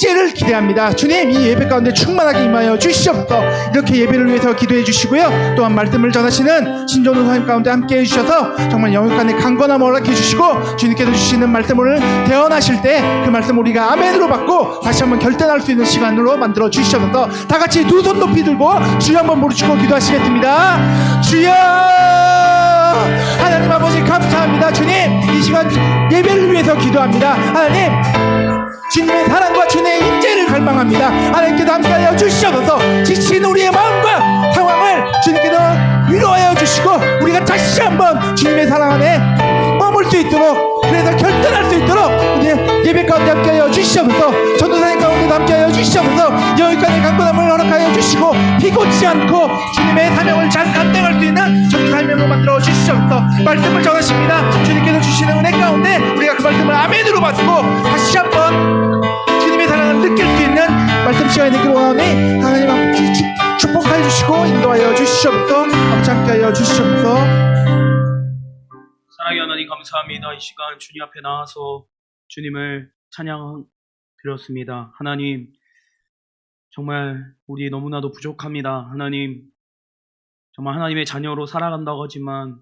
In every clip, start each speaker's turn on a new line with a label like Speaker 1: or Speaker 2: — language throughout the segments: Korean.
Speaker 1: 임재를 기대합니다. 주님, 이 예배 가운데 충만하게 임하여 주시옵소서. 이렇게 예배를 위해서 기도해 주시고요. 또한 말씀을 전하시는 신종훈 선생님 가운데 함께 해주셔서 정말 영육간의 강건함을 허락해 주시고, 주님께서 주시는 말씀을 대언하실 때 그 말씀 우리가 아멘으로 받고 다시 한번 결단할 수 있는 시간으로 만들어 주시옵소서. 다 같이 두 손 높이 들고 주여 한번 부르시고 기도하시겠습니다. 주여! 하나님 아버지 감사합니다. 주님, 이 시간 예배를 위해서 기도합니다. 하나님, 주님의 사랑과 주님의 임재를 갈망합니다. 하나님께서 함께하여 주시옵소서. 지친 우리의 마음과 상황을 주님께서 위로하여 주시고, 우리가 다시 한번 주님의 사랑 안에 머물 수 있도록, 그래서 결단할 수 있도록 우리 예배 가운데 함께하여 주시옵소서. 전도사님 가운데도 함께하여 주시옵소서. 여기까지 강건함을 허락하여 주시고, 비고치 않고 주님의 사명을 잘 감당할 수 있는 전도사님으로 만들어 주시옵소서. 말씀을 전하십니다. 주님께서 주시는 은혜 가운데 우리가 그 말씀을 아멘으로 받고 다시 한번 주님의 사랑을 느낄 수 있는 말씀 시간이 되기를 원하오니, 하나님 아버지 축복하여 주시고 인도하여 주시옵소서. 함께하여 주시옵소서.
Speaker 2: 사랑의 하나님 감사합니다. 이 시간 주님 앞에 나와서 주님을 찬양드렸습니다. 하나님, 정말 우리 너무나도 부족합니다. 하나님, 정말 하나님의 자녀로 살아간다고 하지만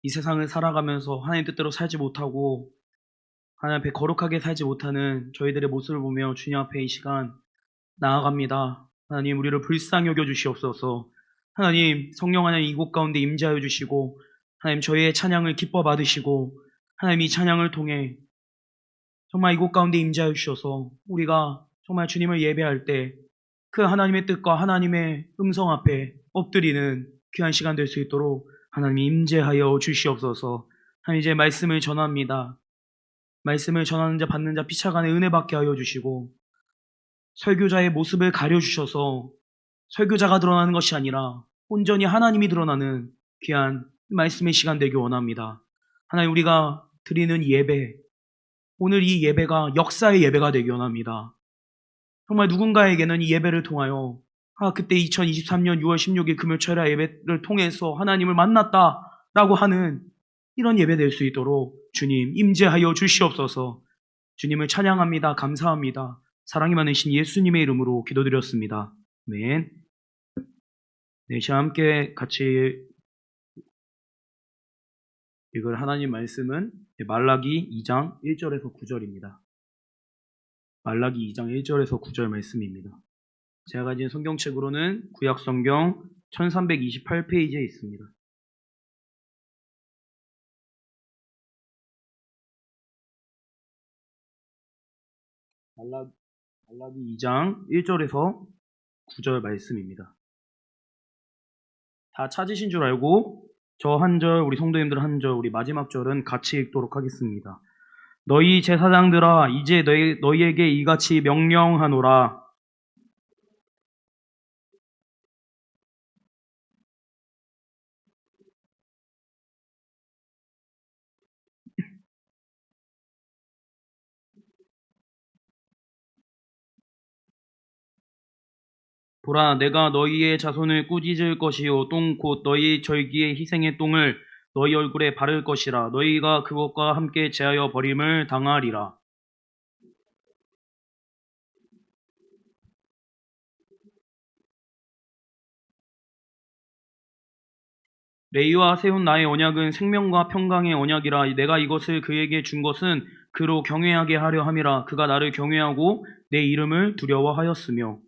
Speaker 2: 이 세상을 살아가면서 하나님 뜻대로 살지 못하고 하나님 앞에 거룩하게 살지 못하는 저희들의 모습을 보며 주님 앞에 이 시간 나아갑니다. 하나님, 우리를 불쌍히 여겨 주시옵소서. 하나님, 성령 하나님 이곳 가운데 임재하여 주시고, 하나님 저희의 찬양을 기뻐 받으시고, 하나님 이 찬양을 통해 정말 이곳 가운데 임재하여 주셔서 우리가 정말 주님을 예배할 때 그 하나님의 뜻과 하나님의 음성 앞에 엎드리는 귀한 시간 될 수 있도록 하나님 임재하여 주시옵소서. 하나님, 이제 말씀을 전합니다. 말씀을 전하는 자 받는 자 피차간의 은혜 받게 하여 주시고, 설교자의 모습을 가려주셔서 설교자가 드러나는 것이 아니라 온전히 하나님이 드러나는 귀한 말씀의 시간 되길 원합니다. 하나님, 우리가 드리는 예배, 오늘 이 예배가 역사의 예배가 되길 원합니다. 정말 누군가에게는 이 예배를 통하여 그때 2023년 6월 16일 금요철야 예배를 통해서 하나님을 만났다라고 하는 이런 예배 될 수 있도록 주님 임재하여 주시옵소서. 주님을 찬양합니다. 감사합니다. 사랑이 많으신 예수님의 이름으로 기도드렸습니다. 아멘. 네, 시간 함께 같이 읽을 하나님 말씀은 말라기 2장 1절에서 9절입니다. 말라기 2장 1절에서 9절 말씀입니다. 제가 가진 성경책으로는 구약성경 1328페이지에 있습니다. 말라기 2장 1절에서 9절 말씀입니다. 다 찾으신 줄 알고 저 한 절, 우리 성도님들 한 절, 우리 마지막 절은 같이 읽도록 하겠습니다. 너희 제사장들아, 이제 너희에게 이같이 명령하노라. 보라, 내가 너희의 자손을 꾸짖을 것이요 똥 곧 너희 절기의 희생의 똥을 너희 얼굴에 바를 것이라. 너희가 그것과 함께 제하여 버림을 당하리라. 레위와 세운 나의 언약은 생명과 평강의 언약이라. 내가 이것을 그에게 준 것은 그로 경외하게 하려 함이라. 그가 나를 경외하고 내 이름을 두려워하였으며.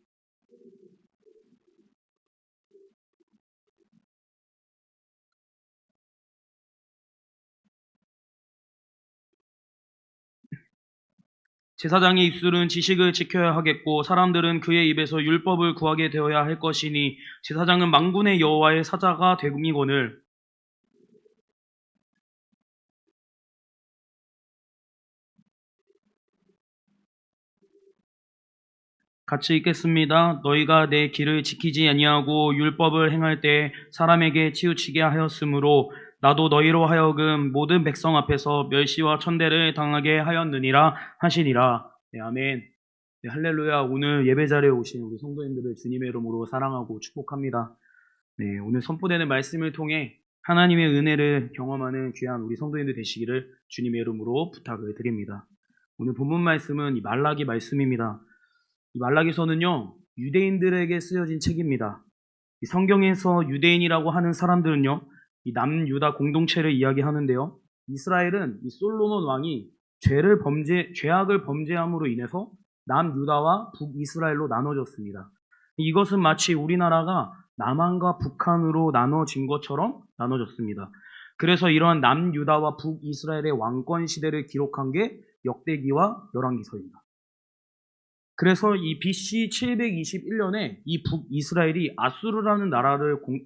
Speaker 2: 제사장의 입술은 지식을 지켜야 하겠고 사람들은 그의 입에서 율법을 구하게 되어야 할 것이니 제사장은 만군의 여호와의 사자가 됨이거늘. 같이 읽겠습니다. 너희가 내 길을 지키지 아니하고 율법을 행할 때 사람에게 치우치게 하였으므로 나도 너희로 하여금 모든 백성 앞에서 멸시와 천대를 당하게 하였느니라 하시니라. 네, 아멘. 네, 할렐루야. 오늘 예배 자리에 오신 우리 성도님들을 주님의 이름으로 사랑하고 축복합니다. 네, 오늘 선포되는 말씀을 통해 하나님의 은혜를 경험하는 귀한 우리 성도님들 되시기를 주님의 이름으로 부탁을 드립니다. 오늘 본문 말씀은 이 말라기 말씀입니다. 이 말라기서는요, 유대인들에게 쓰여진 책입니다. 이 성경에서 유대인이라고 하는 사람들은요, 이 남유다 공동체를 이야기하는데요. 이스라엘은 이 솔로몬 왕이 죄악을 범죄함으로 인해서 남유다와 북이스라엘로 나눠졌습니다. 이것은 마치 우리나라가 남한과 북한으로 나눠진 것처럼 나눠졌습니다. 그래서 이러한 남유다와 북이스라엘의 왕권 시대를 기록한 게 역대기와 열왕기서입니다. 그래서 이 BC 721년에 이 북이스라엘이 아수르라는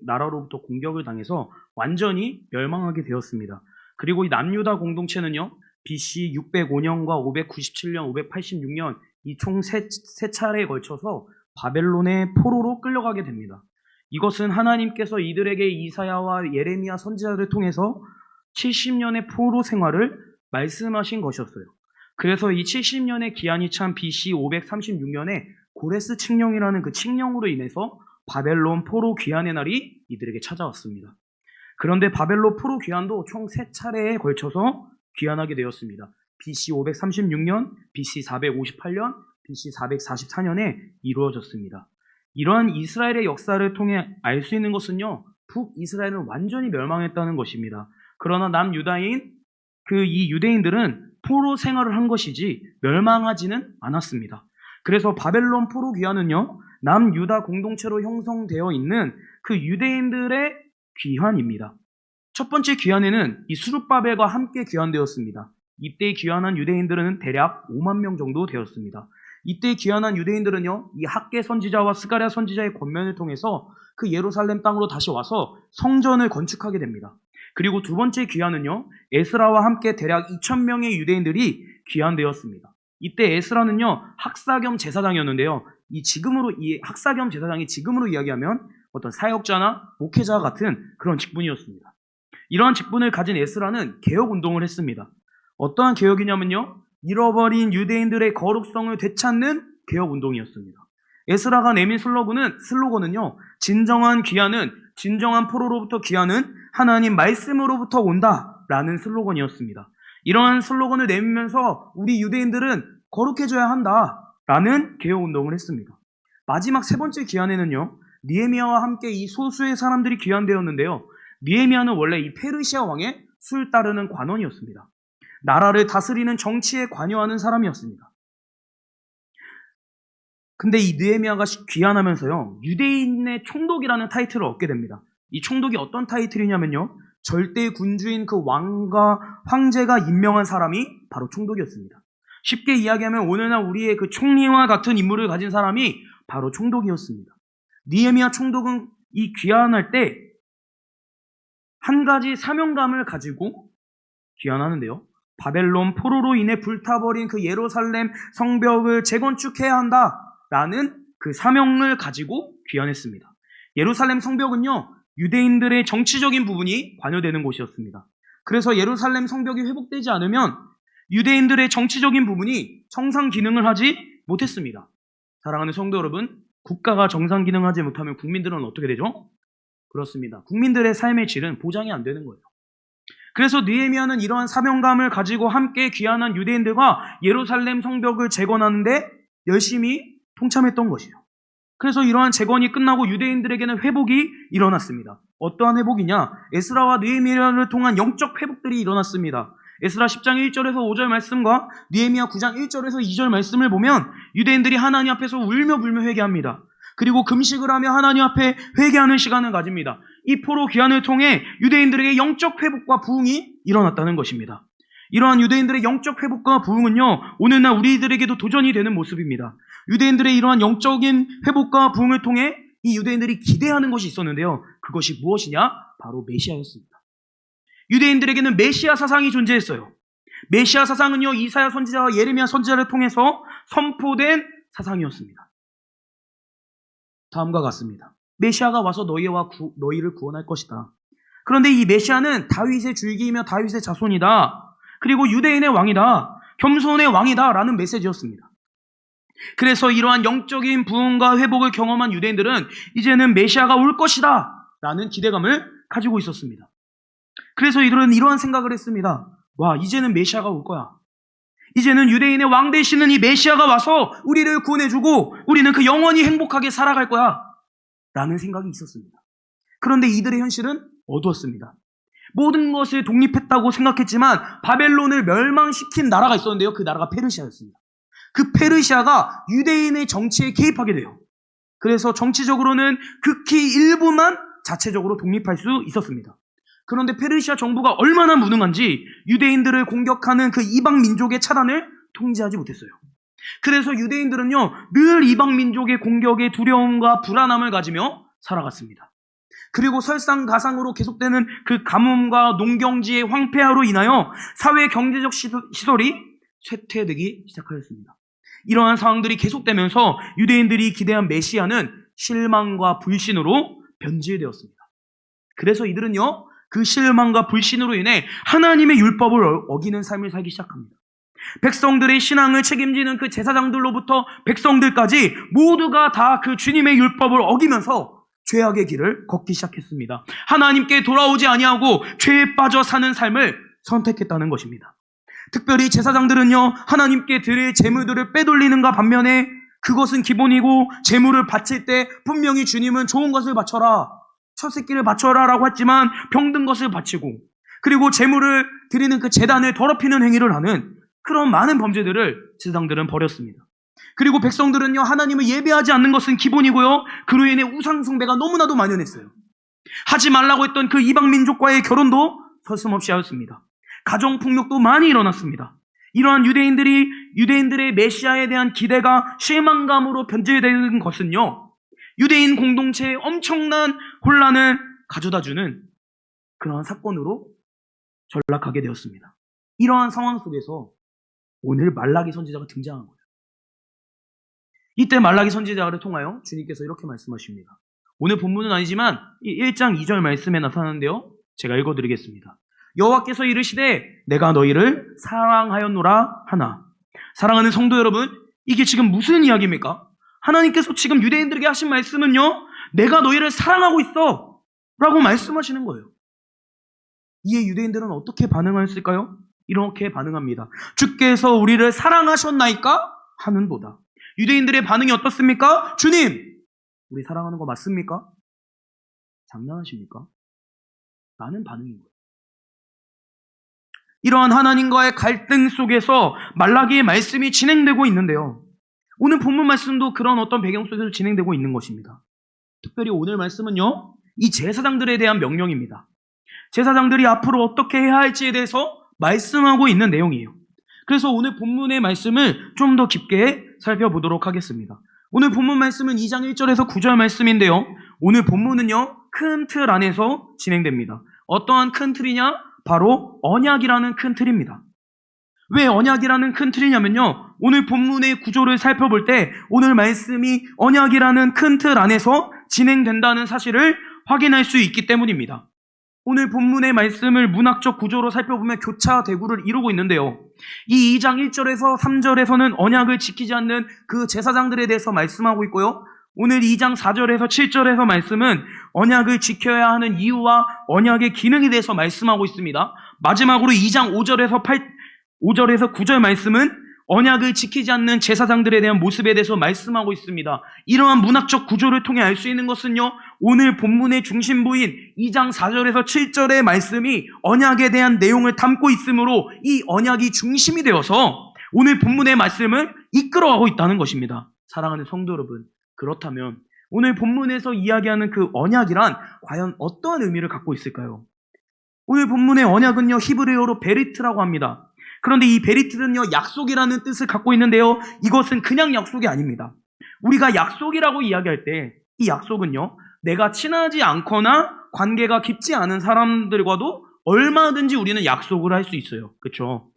Speaker 2: 나라로부터 공격을 당해서 완전히 멸망하게 되었습니다. 그리고 이 남유다 공동체는요, BC 605년과 597년, 586년 이 총 세 차례에 걸쳐서 바벨론의 포로로 끌려가게 됩니다. 이것은 하나님께서 이들에게 이사야와 예레미야 선지자를 통해서 70년의 포로 생활을 말씀하신 것이었어요. 그래서 이 70년의 기한이 찬 BC 536년에 고레스 칙령이라는 그 칙령으로 인해서 바벨론 포로 귀환의 날이 이들에게 찾아왔습니다. 그런데 바벨론 포로 귀환도 총 3차례에 걸쳐서 귀환하게 되었습니다. BC 536년, BC 458년, BC 444년에 이루어졌습니다. 이러한 이스라엘의 역사를 통해 알 수 있는 것은요, 북이스라엘은 완전히 멸망했다는 것입니다. 그러나 남유다인 이 유대인들은 포로 생활을 한 것이지 멸망하지는 않았습니다. 그래서 바벨론 포로 귀환은요, 남유다 공동체로 형성되어 있는 그 유대인들의 귀환입니다. 첫 번째 귀환에는 이 수룹바벨과 함께 귀환되었습니다. 이때 귀환한 유대인들은 대략 5만 명 정도 되었습니다. 이때 귀환한 유대인들은요, 이 학개 선지자와 스가랴 선지자의 권면을 통해서 그 예루살렘 땅으로 다시 와서 성전을 건축하게 됩니다. 그리고 두 번째 귀환은요, 에스라와 함께 대략 2,000명의 유대인들이 귀환되었습니다. 이때 에스라는요, 학사 겸 제사장이었는데요. 이 학사 겸 제사장이 지금으로 이야기하면 어떤 사역자나 목회자 같은 그런 직분이었습니다. 이러한 직분을 가진 에스라는 개혁 운동을 했습니다. 어떠한 개혁이냐면요, 잃어버린 유대인들의 거룩성을 되찾는 개혁 운동이었습니다. 에스라가 내민 슬로건은요, 진정한 귀환은, 진정한 포로로부터 귀환은 하나님 말씀으로부터 온다라는 슬로건이었습니다. 이러한 슬로건을 내밀면서 우리 유대인들은 거룩해져야 한다라는 개혁 운동을 했습니다. 마지막 세 번째 귀환에는요, 느헤미야와 함께 이 소수의 사람들이 귀환되었는데요. 느헤미야는 원래 이 페르시아 왕의 술 따르는 관원이었습니다. 나라를 다스리는 정치에 관여하는 사람이었습니다. 근데 이 느헤미야가 귀환하면서요, 유대인의 총독이라는 타이틀을 얻게 됩니다. 이 총독이 어떤 타이틀이냐면요, 절대 군주인 그 왕과 황제가 임명한 사람이 바로 총독이었습니다. 쉽게 이야기하면 오늘날 우리의 그 총리와 같은 인물을 가진 사람이 바로 총독이었습니다. 느헤미야 총독은 이 귀환할 때 한 가지 사명감을 가지고 귀환하는데요, 바벨론 포로로 인해 불타버린 그 예루살렘 성벽을 재건축해야 한다라는 그 사명을 가지고 귀환했습니다. 예루살렘 성벽은요, 유대인들의 정치적인 부분이 관여되는 곳이었습니다. 그래서 예루살렘 성벽이 회복되지 않으면 유대인들의 정치적인 부분이 정상 기능을 하지 못했습니다. 사랑하는 성도 여러분, 국가가 정상 기능하지 못하면 국민들은 어떻게 되죠? 그렇습니다. 국민들의 삶의 질은 보장이 안 되는 거예요. 그래서 느헤미야는 이러한 사명감을 가지고 함께 귀환한 유대인들과 예루살렘 성벽을 재건하는데 열심히 동참했던 것이에요. 그래서 이러한 재건이 끝나고 유대인들에게는 회복이 일어났습니다. 어떠한 회복이냐? 에스라와 느헤미야를 통한 영적 회복들이 일어났습니다. 에스라 10장 1절에서 5절 말씀과 느헤미야 9장 1절에서 2절 말씀을 보면 유대인들이 하나님 앞에서 울며 불며 회개합니다. 그리고 금식을 하며 하나님 앞에 회개하는 시간을 가집니다. 이 포로 귀환을 통해 유대인들에게 영적 회복과 부흥이 일어났다는 것입니다. 이러한 유대인들의 영적 회복과 부흥은요, 오늘날 우리들에게도 도전이 되는 모습입니다. 유대인들의 이러한 영적인 회복과 부흥을 통해 이 유대인들이 기대하는 것이 있었는데요. 그것이 무엇이냐? 바로 메시아였습니다. 유대인들에게는 메시아 사상이 존재했어요. 메시아 사상은요, 이사야 선지자와 예레미야 선지자를 통해서 선포된 사상이었습니다. 다음과 같습니다. 메시아가 와서 너희를 구원할 것이다. 그런데 이 메시아는 다윗의 줄기이며 다윗의 자손이다. 그리고 유대인의 왕이다. 겸손의 왕이다. 라는 메시지였습니다. 그래서 이러한 영적인 부흥과 회복을 경험한 유대인들은 이제는 메시아가 올 것이다. 라는 기대감을 가지고 있었습니다. 그래서 이들은 이러한 생각을 했습니다. 와, 이제는 메시아가 올 거야. 이제는 유대인의 왕 되시는 이 메시아가 와서 우리를 구원해주고 우리는 그 영원히 행복하게 살아갈 거야 라는 생각이 있었습니다. 그런데 이들의 현실은 어두웠습니다. 모든 것을 독립했다고 생각했지만 바벨론을 멸망시킨 나라가 있었는데요. 그 나라가 페르시아였습니다. 그 페르시아가 유대인의 정치에 개입하게 돼요. 그래서 정치적으로는 극히 일부만 자체적으로 독립할 수 있었습니다. 그런데 페르시아 정부가 얼마나 무능한지 유대인들을 공격하는 그 이방 민족의 차단을 통제하지 못했어요. 그래서 유대인들은요, 늘 이방 민족의 공격에 두려움과 불안함을 가지며 살아갔습니다. 그리고 설상가상으로 계속되는 그 가뭄과 농경지의 황폐화로 인하여 사회 경제적 시설이 쇠퇴되기 시작하였습니다. 이러한 상황들이 계속되면서 유대인들이 기대한 메시아는 실망과 불신으로 변질되었습니다. 그래서 이들은요, 그 실망과 불신으로 인해 하나님의 율법을 어기는 삶을 살기 시작합니다. 백성들의 신앙을 책임지는 그 제사장들로부터 백성들까지 모두가 다 그 주님의 율법을 어기면서 죄악의 길을 걷기 시작했습니다. 하나님께 돌아오지 아니하고 죄에 빠져 사는 삶을 선택했다는 것입니다. 특별히 제사장들은요, 하나님께 드릴 제물들을 빼돌리는가 반면에 그것은 기본이고 제물을 바칠 때 분명히 주님은 좋은 것을 바쳐라, 첫 새끼를 바쳐라 라고 했지만 병든 것을 바치고, 그리고 제물을 드리는 그 제단을 더럽히는 행위를 하는 그런 많은 범죄들을 제사장들은 벌였습니다. 그리고 백성들은요, 하나님을 예배하지 않는 것은 기본이고요, 그로 인해 우상 숭배가 너무나도 만연했어요. 하지 말라고 했던 그 이방 민족과의 결혼도 서슴없이 하였습니다. 가정폭력도 많이 일어났습니다. 이러한 유대인들의 메시아에 대한 기대가 실망감으로 변질되는 것은요, 유대인 공동체에 엄청난 혼란을 가져다주는 그러한 사건으로 전락하게 되었습니다. 이러한 상황 속에서 오늘 말라기 선지자가 등장한 거예요. 이때 말라기 선지자를 통하여 주님께서 이렇게 말씀하십니다. 오늘 본문은 아니지만 1장 2절 말씀에 나타나는데요, 제가 읽어드리겠습니다. 여호와께서 이르시되 내가 너희를 사랑하였노라 하나. 사랑하는 성도 여러분, 이게 지금 무슨 이야기입니까? 하나님께서 지금 유대인들에게 하신 말씀은요, 내가 너희를 사랑하고 있어 라고 말씀하시는 거예요. 이에 유대인들은 어떻게 반응하였을까요? 이렇게 반응합니다. 주께서 우리를 사랑하셨나이까? 하는도다. 유대인들의 반응이 어떻습니까? 주님, 우리 사랑하는 거 맞습니까? 장난하십니까? 라는 반응인 거예요. 이러한 하나님과의 갈등 속에서 말라기의 말씀이 진행되고 있는데요, 오늘 본문 말씀도 그런 어떤 배경 속에서 진행되고 있는 것입니다. 특별히 오늘 말씀은요, 이 제사장들에 대한 명령입니다. 제사장들이 앞으로 어떻게 해야 할지에 대해서 말씀하고 있는 내용이에요. 그래서 오늘 본문의 말씀을 좀 더 깊게 살펴보도록 하겠습니다. 오늘 본문 말씀은 2장 1절에서 9절 말씀인데요, 오늘 본문은요, 큰 틀 안에서 진행됩니다. 어떠한 큰 틀이냐? 바로 언약이라는 큰 틀입니다. 왜 언약이라는 큰 틀이냐면요, 오늘 본문의 구조를 살펴볼 때 오늘 말씀이 언약이라는 큰 틀 안에서 진행된다는 사실을 확인할 수 있기 때문입니다. 오늘 본문의 말씀을 문학적 구조로 살펴보면 교차대구를 이루고 있는데요, 이 2장 1절에서 3절에서는 언약을 지키지 않는 그 제사장들에 대해서 말씀하고 있고요, 오늘 2장 4절에서 7절에서 말씀은 언약을 지켜야 하는 이유와 언약의 기능에 대해서 말씀하고 있습니다. 마지막으로 2장 5절에서 9절 말씀은 언약을 지키지 않는 제사장들에 대한 모습에 대해서 말씀하고 있습니다. 이러한 문학적 구조를 통해 알 수 있는 것은요, 오늘 본문의 중심부인 2장 4절에서 7절의 말씀이 언약에 대한 내용을 담고 있으므로 이 언약이 중심이 되어서 오늘 본문의 말씀을 이끌어가고 있다는 것입니다. 사랑하는 성도 여러분, 그렇다면 오늘 본문에서 이야기하는 그 언약이란 과연 어떠한 의미를 갖고 있을까요? 오늘 본문의 언약은요, 히브리어로 베리트라고 합니다. 그런데 이 베리트는요, 약속이라는 뜻을 갖고 있는데요, 이것은 그냥 약속이 아닙니다. 우리가 약속이라고 이야기할 때 이 약속은요, 내가 친하지 않거나 관계가 깊지 않은 사람들과도 얼마든지 우리는 약속을 할 수 있어요. 그렇죠?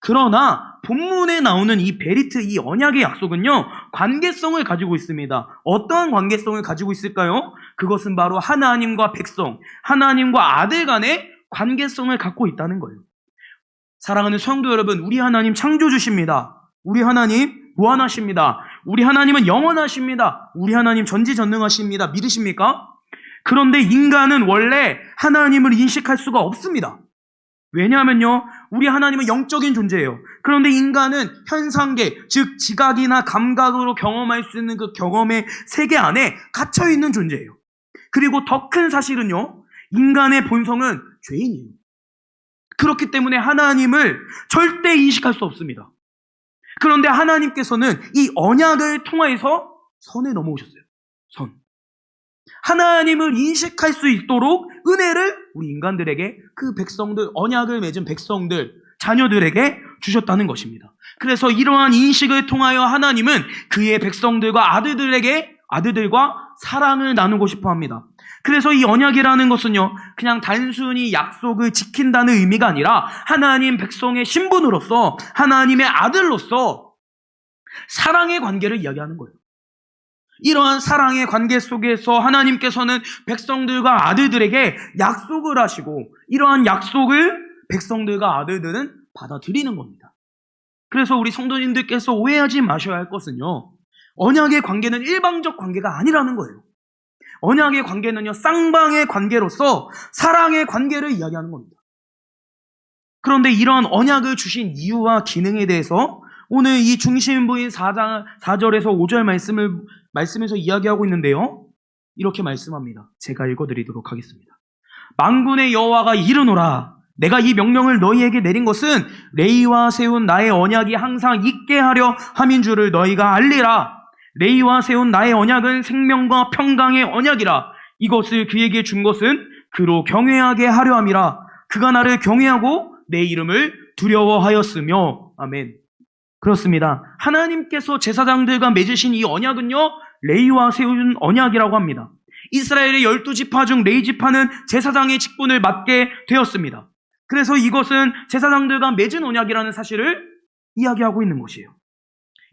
Speaker 2: 그러나 본문에 나오는 이 베리트, 이 언약의 약속은요, 관계성을 가지고 있습니다. 어떠한 관계성을 가지고 있을까요? 그것은 바로 하나님과 백성, 하나님과 아들 간의 관계성을 갖고 있다는 거예요. 사랑하는 성도 여러분, 우리 하나님 창조주십니다. 우리 하나님 무한하십니다. 우리 하나님은 영원하십니다. 우리 하나님 전지전능하십니다. 믿으십니까? 그런데 인간은 원래 하나님을 인식할 수가 없습니다. 왜냐하면요, 우리 하나님은 영적인 존재예요. 그런데 인간은 현상계, 즉 지각이나 감각으로 경험할 수 있는 그 경험의 세계 안에 갇혀있는 존재예요. 그리고 더 큰 사실은요, 인간의 본성은 죄인이에요. 그렇기 때문에 하나님을 절대 인식할 수 없습니다. 그런데 하나님께서는 이 언약을 통하여서 선에 넘어오셨어요. 선. 하나님을 인식할 수 있도록 은혜를 우리 인간들에게, 그 백성들, 언약을 맺은 백성들, 자녀들에게 주셨다는 것입니다. 그래서 이러한 인식을 통하여 하나님은 그의 백성들과 아들들과 사랑을 나누고 싶어 합니다. 그래서 이 언약이라는 것은요, 그냥 단순히 약속을 지킨다는 의미가 아니라 하나님 백성의 신분으로서, 하나님의 아들로서 사랑의 관계를 이야기하는 거예요. 이러한 사랑의 관계 속에서 하나님께서는 백성들과 아들들에게 약속을 하시고, 이러한 약속을 백성들과 아들들은 받아들이는 겁니다. 그래서 우리 성도님들께서 오해하지 마셔야 할 것은요, 언약의 관계는 일방적 관계가 아니라는 거예요. 언약의 관계는요, 쌍방의 관계로서 사랑의 관계를 이야기하는 겁니다. 그런데 이러한 언약을 주신 이유와 기능에 대해서 오늘 이 중심부인 4절에서 5절 말씀에서 이야기하고 있는데요, 이렇게 말씀합니다. 제가 읽어드리도록 하겠습니다. 만군의 여호와가 이르노라, 내가 이 명령을 너희에게 내린 것은 레위와 세운 나의 언약이 항상 있게 하려 함인 줄을 너희가 알리라. 레위와 세운 나의 언약은 생명과 평강의 언약이라. 이것을 그에게 준 것은 그로 경외하게 하려 함이라. 그가 나를 경외하고 내 이름을 두려워하였으며. 아멘. 그렇습니다. 하나님께서 제사장들과 맺으신 이 언약은요, 레위와 세운 언약이라고 합니다. 이스라엘의 12지파 중 레위지파는 제사장의 직분을 맡게 되었습니다. 그래서 이것은 제사장들과 맺은 언약이라는 사실을 이야기하고 있는 것이에요.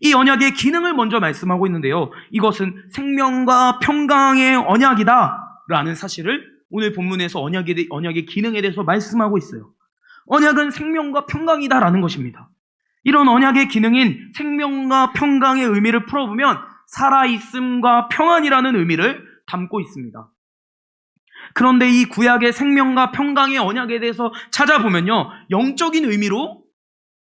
Speaker 2: 이 언약의 기능을 먼저 말씀하고 있는데요, 이것은 생명과 평강의 언약이다 라는 사실을 오늘 본문에서 언약의 기능에 대해서 말씀하고 있어요. 언약은 생명과 평강이다 라는 것입니다. 이런 언약의 기능인 생명과 평강의 의미를 풀어보면 살아있음과 평안이라는 의미를 담고 있습니다. 그런데 이 구약의 생명과 평강의 언약에 대해서 찾아보면요, 영적인 의미로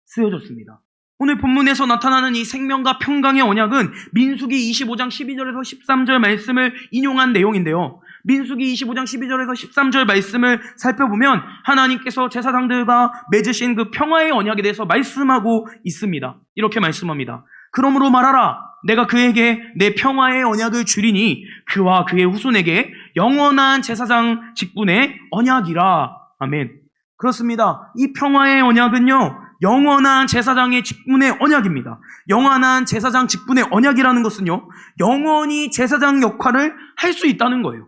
Speaker 2: 쓰여졌습니다. 오늘 본문에서 나타나는 이 생명과 평강의 언약은 민수기 25장 12절에서 13절 말씀을 인용한 내용인데요, 민수기 25장 12절에서 13절 말씀을 살펴보면 하나님께서 제사장들과 맺으신 그 평화의 언약에 대해서 말씀하고 있습니다. 이렇게 말씀합니다. 그러므로 말하라, 내가 그에게 내 평화의 언약을 주리니 그와 그의 후손에게 영원한 제사장 직분의 언약이라. 아멘. 그렇습니다. 이 평화의 언약은요, 영원한 제사장의 직분의 언약입니다. 영원한 제사장 직분의 언약이라는 것은요, 영원히 제사장 역할을 할 수 있다는 거예요.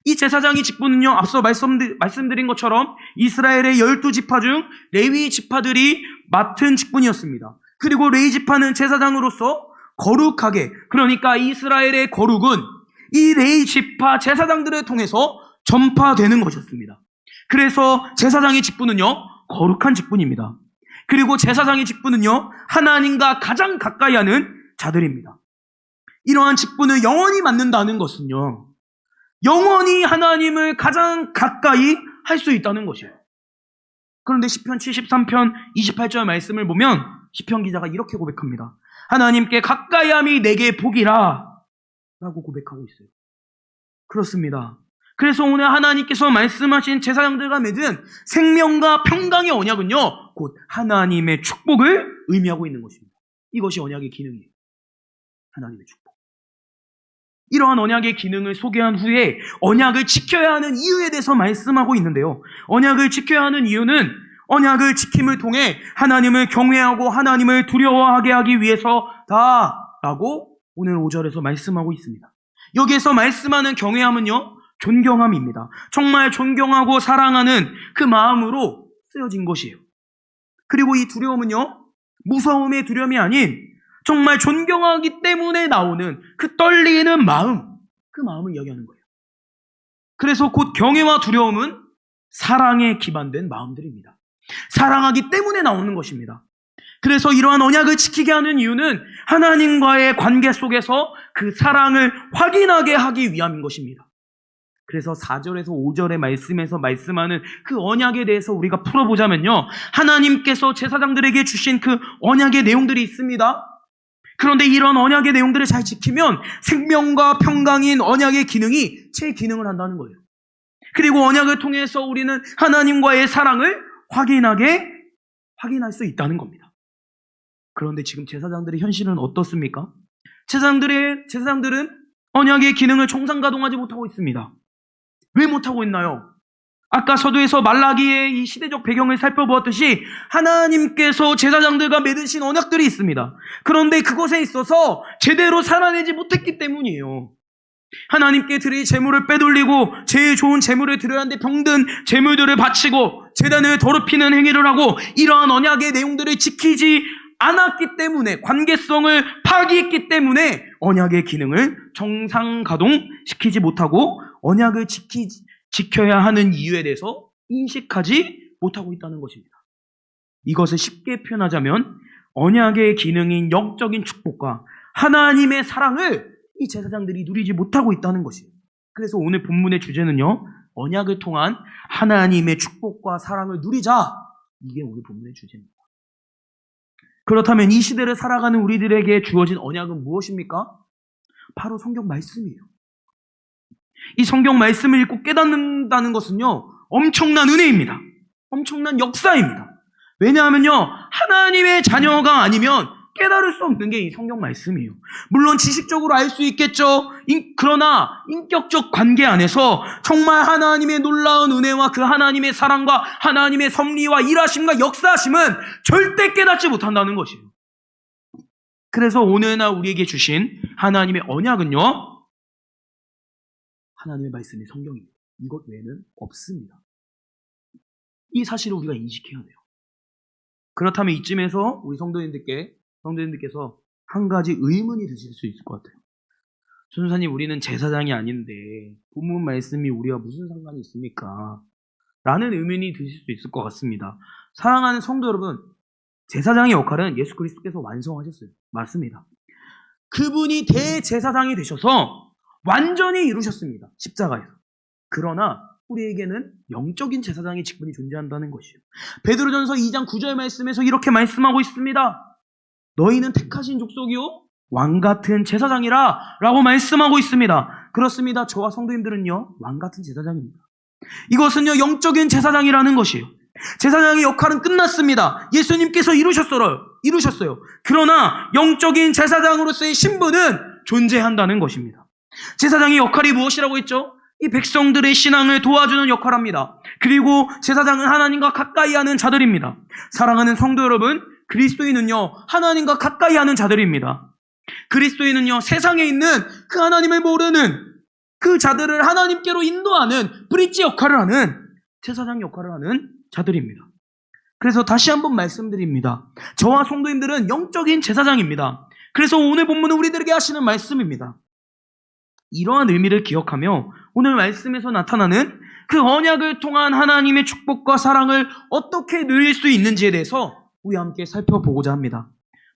Speaker 2: 이 제사장의 직분은요, 앞서 말씀드린 것처럼 이스라엘의 12지파 중 레위 지파들이 맡은 직분이었습니다. 그리고 레위 지파는 제사장으로서 거룩하게, 그러니까 이스라엘의 거룩은 이 레위 지파 제사장들을 통해서 전파되는 것이었습니다. 그래서 제사장의 직분은요, 거룩한 직분입니다. 그리고 제사장의 직분은요, 하나님과 가장 가까이 하는 자들입니다. 이러한 직분을 영원히 맡는다는 것은요, 영원히 하나님을 가장 가까이 할 수 있다는 것이에요. 그런데 시편 73편 28절 말씀을 보면 시편 기자가 이렇게 고백합니다. 하나님께 가까이함이 내게 복이라 라고 고백하고 있어요. 그렇습니다. 그래서 오늘 하나님께서 말씀하신 제사장들과 맺은 생명과 평강의 언약은요, 곧 하나님의 축복을 의미하고 있는 것입니다. 이것이 언약의 기능이에요. 하나님의 축복. 이러한 언약의 기능을 소개한 후에 언약을 지켜야 하는 이유에 대해서 말씀하고 있는데요, 언약을 지켜야 하는 이유는 언약을 지킴을 통해 하나님을 경외하고 하나님을 두려워하게 하기 위해서다 라고 오늘 5절에서 말씀하고 있습니다. 여기에서 말씀하는 경외함은요, 존경함입니다. 정말 존경하고 사랑하는 그 마음으로 쓰여진 것이에요. 그리고 이 두려움은요, 무서움의 두려움이 아닌 정말 존경하기 때문에 나오는 그 떨리는 마음, 그 마음을 이야기하는 거예요. 그래서 곧 경외와 두려움은 사랑에 기반된 마음들입니다. 사랑하기 때문에 나오는 것입니다. 그래서 이러한 언약을 지키게 하는 이유는 하나님과의 관계 속에서 그 사랑을 확인하게 하기 위함인 것입니다. 그래서 4절에서 5절의 말씀에서 말씀하는 그 언약에 대해서 우리가 풀어보자면요. 하나님께서 제사장들에게 주신 그 언약의 내용들이 있습니다. 그런데 이런 언약의 내용들을 잘 지키면 생명과 평강인 언약의 기능이 제 기능을 한다는 거예요. 그리고 언약을 통해서 우리는 하나님과의 사랑을 확인할 수 있다는 겁니다. 그런데 지금 제사장들의 현실은 어떻습니까? 제사장들은 언약의 기능을 정상가동하지 못하고 있습니다. 왜 못하고 있나요? 아까 서두에서 말라기의 이 시대적 배경을 살펴보았듯이 하나님께서 제사장들과 맺으신 언약들이 있습니다. 그런데 그것에 있어서 제대로 살아내지 못했기 때문이에요. 하나님께 드릴 제물을 빼돌리고 제일 좋은 제물을 드려야 하는데 병든 제물들을 바치고 제단을 더럽히는 행위를 하고 이러한 언약의 내용들을 지키지 않았기 때문에, 관계성을 파기했기 때문에 언약의 기능을 정상 가동시키지 못하고 언약을 지켜야 하는 이유에 대해서 인식하지 못하고 있다는 것입니다. 이것을 쉽게 표현하자면 언약의 기능인 영적인 축복과 하나님의 사랑을 이 제사장들이 누리지 못하고 있다는 것이에요. 그래서 오늘 본문의 주제는요, 언약을 통한 하나님의 축복과 사랑을 누리자. 이게 오늘 본문의 주제입니다. 그렇다면 이 시대를 살아가는 우리들에게 주어진 언약은 무엇입니까? 바로 성경 말씀이에요. 이 성경 말씀을 읽고 깨닫는다는 것은요, 엄청난 은혜입니다. 엄청난 역사입니다. 왜냐하면요, 하나님의 자녀가 아니면 깨달을 수 없는 게 이 성경 말씀이에요. 물론 지식적으로 알 수 있겠죠. 그러나 인격적 관계 안에서 정말 하나님의 놀라운 은혜와 그 하나님의 사랑과 하나님의 섭리와 일하심과 역사하심은 절대 깨닫지 못한다는 것이에요. 그래서 오늘날 우리에게 주신 하나님의 언약은요, 하나님의 말씀이 성경입니다. 이것 외에는 없습니다. 이 사실을 우리가 인식해야 돼요. 그렇다면 이쯤에서 우리 성도님들께서 한 가지 의문이 드실 수 있을 것 같아요. 전도사님, 우리는 제사장이 아닌데 본문 말씀이 우리와 무슨 상관이 있습니까? 라는 의문이 드실 수 있을 것 같습니다. 사랑하는 성도 여러분, 제사장의 역할은 예수 그리스도께서 완성하셨어요. 맞습니다. 그분이 대제사장이 되셔서 완전히 이루셨습니다. 십자가에서. 그러나 우리에게는 영적인 제사장의 직분이 존재한다는 것이에요. 베드로전서 2장 9절 말씀에서 이렇게 말씀하고 있습니다. 너희는 택하신 족속이요 왕같은 제사장이라 라고 말씀하고 있습니다. 그렇습니다. 저와 성도님들은요, 왕같은 제사장입니다. 이것은요, 영적인 제사장이라는 것이에요. 제사장의 역할은 끝났습니다. 예수님께서 이루셨어요. 그러나 영적인 제사장으로서의 신분은 존재한다는 것입니다. 제사장의 역할이 무엇이라고 했죠? 이 백성들의 신앙을 도와주는 역할을 합니다. 그리고 제사장은 하나님과 가까이 하는 자들입니다. 사랑하는 성도 여러분, 그리스도인은요, 하나님과 가까이 하는 자들입니다. 그리스도인은요, 세상에 있는 그 하나님을 모르는 그 자들을 하나님께로 인도하는 브릿지 역할을 하는, 제사장 역할을 하는 자들입니다. 그래서 다시 한번 말씀드립니다. 저와 성도님들은 영적인 제사장입니다. 그래서 오늘 본문은 우리들에게 하시는 말씀입니다. 이러한 의미를 기억하며 오늘 말씀에서 나타나는 그 언약을 통한 하나님의 축복과 사랑을 어떻게 누릴 수 있는지에 대해서 우리 함께 살펴보고자 합니다.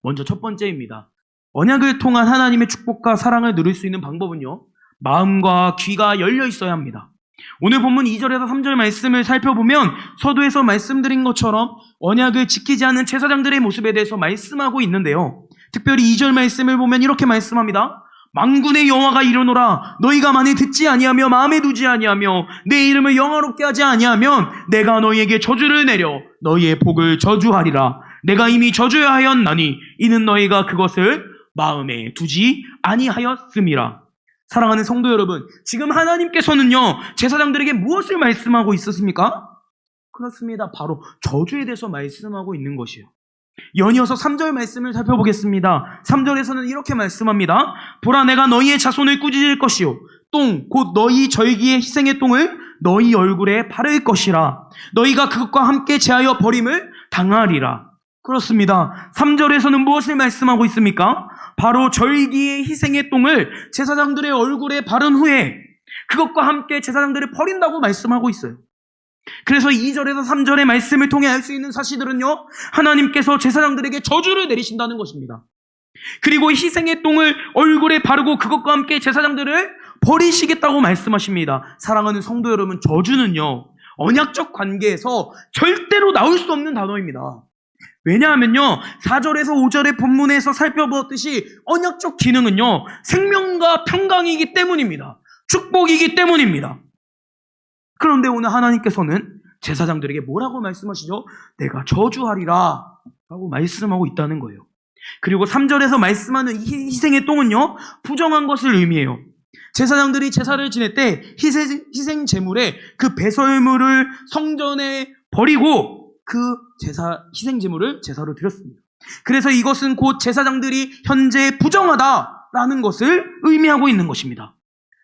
Speaker 2: 먼저 첫 번째입니다. 언약을 통한 하나님의 축복과 사랑을 누릴 수 있는 방법은요, 마음과 귀가 열려 있어야 합니다. 오늘 본문 2절에서 3절 말씀을 살펴보면 서두에서 말씀드린 것처럼 언약을 지키지 않는 제사장들의 모습에 대해서 말씀하고 있는데요. 특별히 2절 말씀을 보면 이렇게 말씀합니다. 만군의 여호와가 이르노라 너희가 만일 듣지 아니하며 마음에 두지 아니하며 내 이름을 영화롭게 하지 아니하면 내가 너희에게 저주를 내려 너희의 복을 저주하리라. 내가 이미 저주하였나니 이는 너희가 그것을 마음에 두지 아니하였음이라. 사랑하는 성도 여러분, 지금 하나님께서는요, 제사장들에게 무엇을 말씀하고 있었습니까? 그렇습니다. 바로 저주에 대해서 말씀하고 있는 것이에요. 연이어서 3절 말씀을 살펴보겠습니다. 3절에서는 이렇게 말씀합니다. 보라, 내가 너희의 자손을 꾸짖을 것이요 똥 곧 너희 절기의 희생의 똥을 너희 얼굴에 바를 것이라. 너희가 그것과 함께 제하여 버림을 당하리라. 그렇습니다. 3절에서는 무엇을 말씀하고 있습니까? 바로 절기의 희생의 똥을 제사장들의 얼굴에 바른 후에 그것과 함께 제사장들을 버린다고 말씀하고 있어요. 그래서 2절에서 3절의 말씀을 통해 알 수 있는 사실들은요, 하나님께서 제사장들에게 저주를 내리신다는 것입니다. 그리고 희생의 똥을 얼굴에 바르고 그것과 함께 제사장들을 버리시겠다고 말씀하십니다. 사랑하는 성도 여러분, 저주는요, 언약적 관계에서 절대로 나올 수 없는 단어입니다. 왜냐하면요, 4절에서 5절의 본문에서 살펴보았듯이 언약적 기능은요, 생명과 평강이기 때문입니다. 축복이기 때문입니다. 그런데 오늘 하나님께서는 제사장들에게 뭐라고 말씀하시죠? 내가 저주하리라 라고 말씀하고 있다는 거예요. 그리고 3절에서 말씀하는 이 희생의 똥은요, 부정한 것을 의미해요. 제사장들이 제사를 지낼 때 희생 제물에 그 배설물을 성전에 버리고 그 희생 제물을 제사로 드렸습니다. 그래서 이것은 곧 제사장들이 현재 부정하다라는 것을 의미하고 있는 것입니다.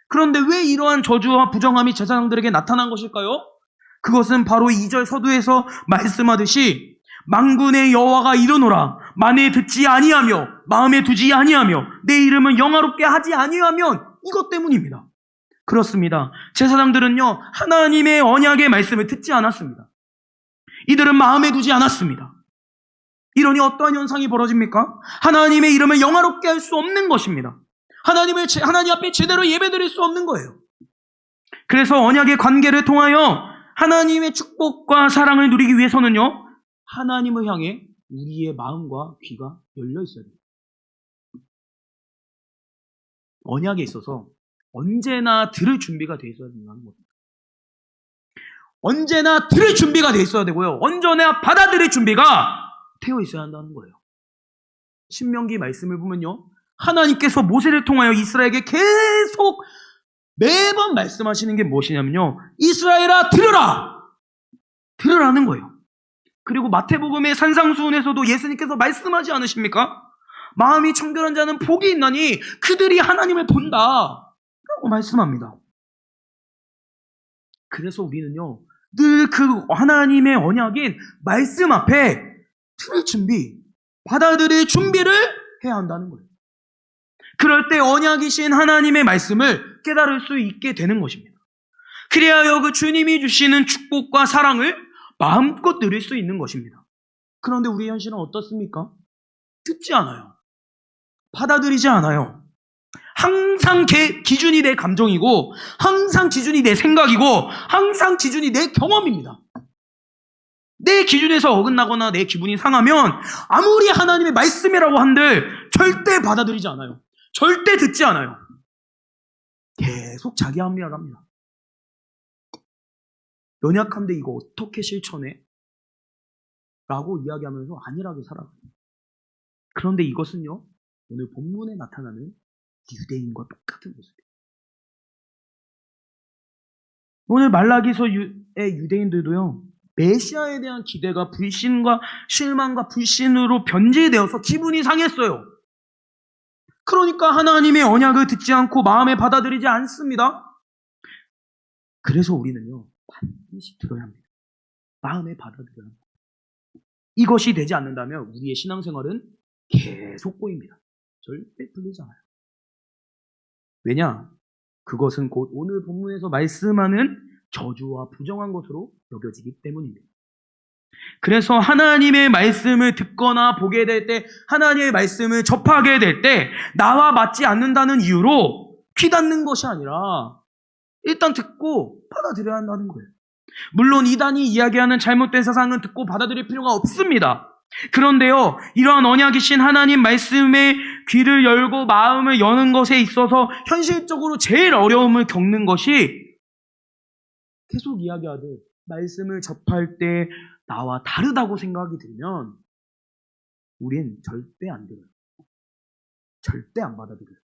Speaker 2: 그런데 왜 이러한 저주와 부정함이 제사장들에게 나타난 것일까요? 그것은 바로 2절 서두에서 말씀하듯이 만군의 여호와가 이르노라 만에 듣지 아니하며 마음에 두지 아니하며 내 이름을 영화롭게 하지 아니하면 이것 때문입니다. 그렇습니다. 제사장들은요, 하나님의 언약의 말씀을 듣지 않았습니다. 이들은 마음에 두지 않았습니다. 이러니 어떠한 현상이 벌어집니까? 하나님의 이름을 영화롭게 할 수 없는 것입니다. 하나님 앞에 제대로 예배드릴 수 없는 거예요. 그래서 언약의 관계를 통하여 하나님의 축복과 사랑을 누리기 위해서는요, 하나님을 향해 우리의 마음과 귀가 열려 있어야 됩니다. 언약에 있어서 언제나 들을 준비가 돼 있어야 된다는 겁니다. 언제나 들을 준비가 돼 있어야 되고요. 언제나 받아들일 준비가 되어 있어야 한다는 거예요. 신명기 말씀을 보면요, 하나님께서 모세를 통하여 이스라엘에게 계속 매번 말씀하시는 게 무엇이냐면요, 이스라엘아 들으라! 들으라는 거예요. 그리고 마태복음의 산상수훈에서도 예수님께서 말씀하지 않으십니까? 마음이 청결한 자는 복이 있나니 그들이 하나님을 본다 라고 말씀합니다. 그래서 우리는요, 늘 그 하나님의 언약인 말씀 앞에 들을 준비, 받아들일 준비를 해야 한다는 거예요. 그럴 때 언약이신 하나님의 말씀을 깨달을 수 있게 되는 것입니다. 그리하여 그 주님이 주시는 축복과 사랑을 마음껏 누릴 수 있는 것입니다. 그런데 우리의 현실은 어떻습니까? 듣지 않아요. 받아들이지 않아요. 항상 기준이 내 감정이고, 항상 기준이 내 생각이고, 항상 기준이 내 경험입니다. 내 기준에서 어긋나거나 내 기분이 상하면 아무리 하나님의 말씀이라고 한들 절대 받아들이지 않아요. 절대 듣지 않아요. 계속 자기 합리화를 합니다. 연약한데 이거 어떻게 실천해? 라고 이야기하면서 안일하게 살아가요. 그런데 이것은요, 오늘 본문에 나타나는 유대인과 똑같은 모습이에요. 오늘 말라기서의 유대인들도요, 메시아에 대한 기대가 불신과 실망과 불신으로 변질되어서 기분이 상했어요. 그러니까 하나님의 언약을 듣지 않고 마음에 받아들이지 않습니다. 그래서 우리는요, 반드시 들어야 합니다. 마음에 받아들여야 합니다. 이것이 되지 않는다면 우리의 신앙생활은 계속 꼬입니다. 절대 풀리지 않아요. 왜냐? 그것은 곧 오늘 본문에서 말씀하는 저주와 부정한 것으로 여겨지기 때문입니다. 그래서 하나님의 말씀을 듣거나 보게 될 때, 하나님의 말씀을 접하게 될 때 나와 맞지 않는다는 이유로 귀 닫는 것이 아니라 일단 듣고 받아들여야 한다는 거예요. 물론 이단이 이야기하는 잘못된 사상은 듣고 받아들일 필요가 없습니다. 그런데요, 이러한 언약이신 하나님 말씀에 귀를 열고 마음을 여는 것에 있어서 현실적으로 제일 어려움을 겪는 것이, 계속 이야기하듯 말씀을 접할 때 나와 다르다고 생각이 들면 우린 절대 안 들어요. 절대 안 받아들여요.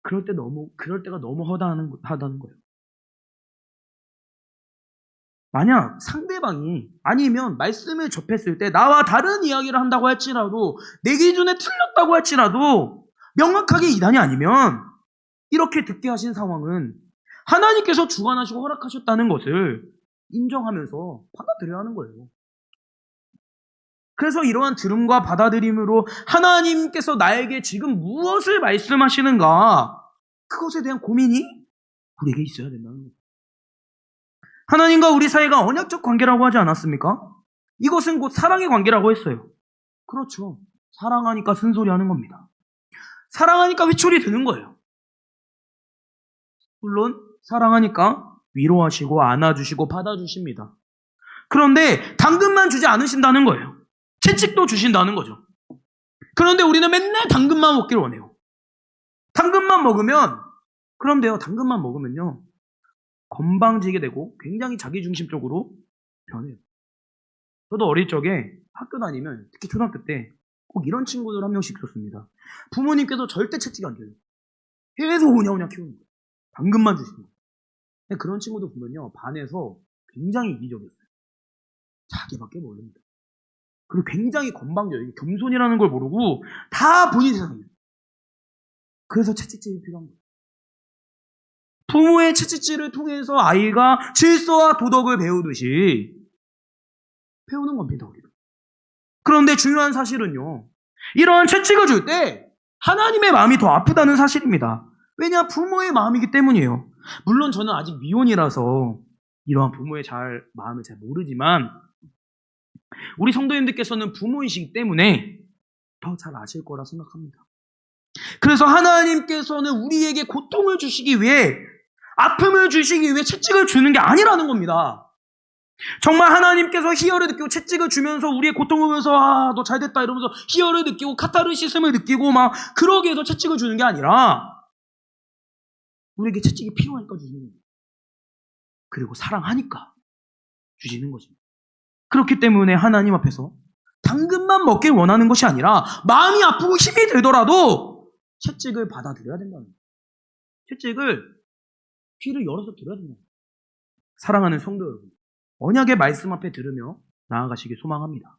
Speaker 2: 그럴 때가 너무 허다하다는 거예요. 만약 상대방이, 아니면 말씀을 접했을 때 나와 다른 이야기를 한다고 할지라도, 내 기준에 틀렸다고 할지라도 명확하게 이단이 아니면 이렇게 듣게 하신 상황은 하나님께서 주관하시고 허락하셨다는 것을 인정하면서 받아들여야 하는 거예요. 그래서 이러한 들음과 받아들임으로 하나님께서 나에게 지금 무엇을 말씀하시는가, 그것에 대한 고민이 우리에게 있어야 된다는 거예요. 하나님과 우리 사이가 언약적 관계라고 하지 않았습니까? 이것은 곧 사랑의 관계라고 했어요. 그렇죠. 사랑하니까 쓴소리 하는 겁니다. 사랑하니까 회초리 드는 거예요. 물론 사랑하니까 위로하시고 안아주시고 받아주십니다. 그런데 당근만 주지 않으신다는 거예요. 채찍도 주신다는 거죠. 그런데 우리는 맨날 당근만 먹기를 원해요. 당근만 먹으면, 그런데요, 당근만 먹으면요, 건방지게 되고 굉장히 자기중심적으로 변해요. 저도 어릴 적에 학교 다니면, 특히 초등학교 때 꼭 이런 친구들 한 명씩 있었습니다. 부모님께서 절대 채찍 안 줘요. 계속 오냐오냐 키우는 거예요. 당근만 주시는 거예요. 근데 그런 친구들 보면요, 반에서 굉장히 이기적이었어요. 자기밖에 모릅니다. 그리고 굉장히 건방져요. 겸손이라는 걸 모르고 다 본인 세상이에요. 그래서 채찍질이 필요한 거예요. 부모의 채찍질을 통해서 아이가 질서와 도덕을 배우듯이 배우는 겁니다, 우리도. 그런데 중요한 사실은요, 이러한 채찍을 줄 때 하나님의 마음이 더 아프다는 사실입니다. 왜냐? 부모의 마음이기 때문이에요. 물론 저는 아직 미혼이라서 이러한 부모의 마음을 잘 모르지만 우리 성도님들께서는 부모이시기 때문에 더 잘 아실 거라 생각합니다. 그래서 하나님께서는 우리에게 고통을 주시기 위해, 아픔을 주시기 위해 채찍을 주는 게 아니라는 겁니다. 정말 하나님께서 희열을 느끼고 채찍을 주면서 우리의 고통을 보면서 너 잘됐다 이러면서 희열을 느끼고 카타르시즘을 느끼고 막 그러기 위해서 채찍을 주는 게 아니라 우리에게 채찍이 필요하니까 주시는 거예요. 그리고 사랑하니까 주시는 것입니다. 그렇기 때문에 하나님 앞에서 당근만 먹길 원하는 것이 아니라 마음이 아프고 힘이 들더라도 채찍을 받아들여야 된다는 거예요. 채찍을 귀를 열어서 들어야 된다. 사랑하는 성도 여러분, 언약의 말씀 앞에 들으며 나아가시길 소망합니다.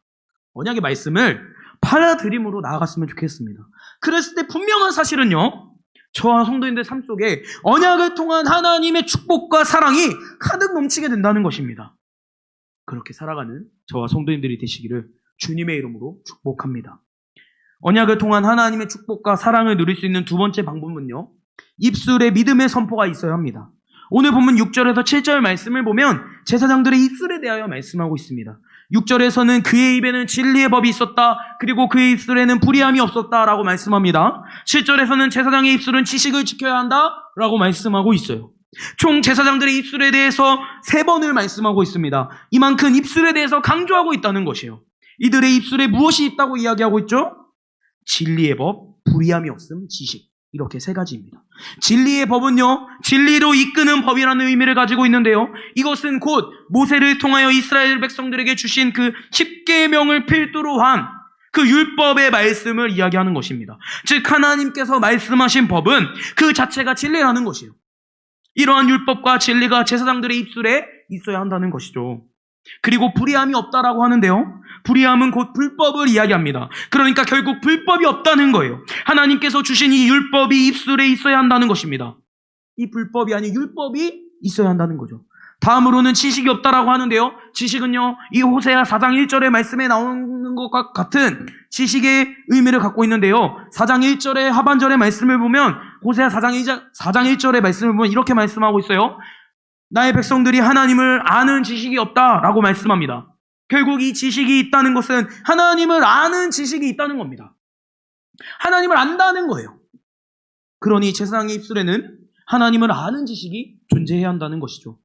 Speaker 2: 언약의 말씀을 받아들임으로 나아갔으면 좋겠습니다. 그랬을 때 분명한 사실은요, 저와 성도인들 삶 속에 언약을 통한 하나님의 축복과 사랑이 가득 넘치게 된다는 것입니다. 그렇게 살아가는 저와 성도인들이 되시기를 주님의 이름으로 축복합니다. 언약을 통한 하나님의 축복과 사랑을 누릴 수 있는 두 번째 방법은요, 입술에 믿음의 선포가 있어야 합니다. 오늘 본문 6절에서 7절 말씀을 보면 제사장들의 입술에 대하여 말씀하고 있습니다. 6절에서는 그의 입에는 진리의 법이 있었다. 그리고 그의 입술에는 불의함이 없었다라고 말씀합니다. 7절에서는 제사장의 입술은 지식을 지켜야 한다라고 말씀하고 있어요. 총 제사장들의 입술에 대해서 3번을 말씀하고 있습니다. 이만큼 입술에 대해서 강조하고 있다는 것이에요. 이들의 입술에 무엇이 있다고 이야기하고 있죠? 진리의 법, 불의함이 없음, 지식. 이렇게 3가지입니다. 진리의 법은요, 진리로 이끄는 법이라는 의미를 가지고 있는데요, 이것은 곧 모세를 통하여 이스라엘 백성들에게 주신 그 10계명을 필두로 한 그 율법의 말씀을 이야기하는 것입니다. 즉 하나님께서 말씀하신 법은 그 자체가 진리라는 것이에요. 이러한 율법과 진리가 제사장들의 입술에 있어야 한다는 것이죠. 그리고 불의함이 없다라고 하는데요, 불의함은 곧 불법을 이야기합니다. 그러니까 결국 불법이 없다는 거예요. 하나님께서 주신 이 율법이 입술에 있어야 한다는 것입니다. 이 불법이 아닌 율법이 있어야 한다는 거죠. 다음으로는 지식이 없다라고 하는데요, 지식은요, 이 호세아 4장 1절의 말씀에 나오는 것과 같은 지식의 의미를 갖고 있는데요, 4장 1절의 하반절의 말씀을 보면, 호세아 4장 1절의 말씀을 보면 이렇게 말씀하고 있어요. 나의 백성들이 하나님을 아는 지식이 없다라고 말씀합니다. 결국 이 지식이 있다는 것은 하나님을 아는 지식이 있다는 겁니다. 하나님을 안다는 거예요. 그러니 제사장의 입술에는 하나님을 아는 지식이 존재해야 한다는 것이죠.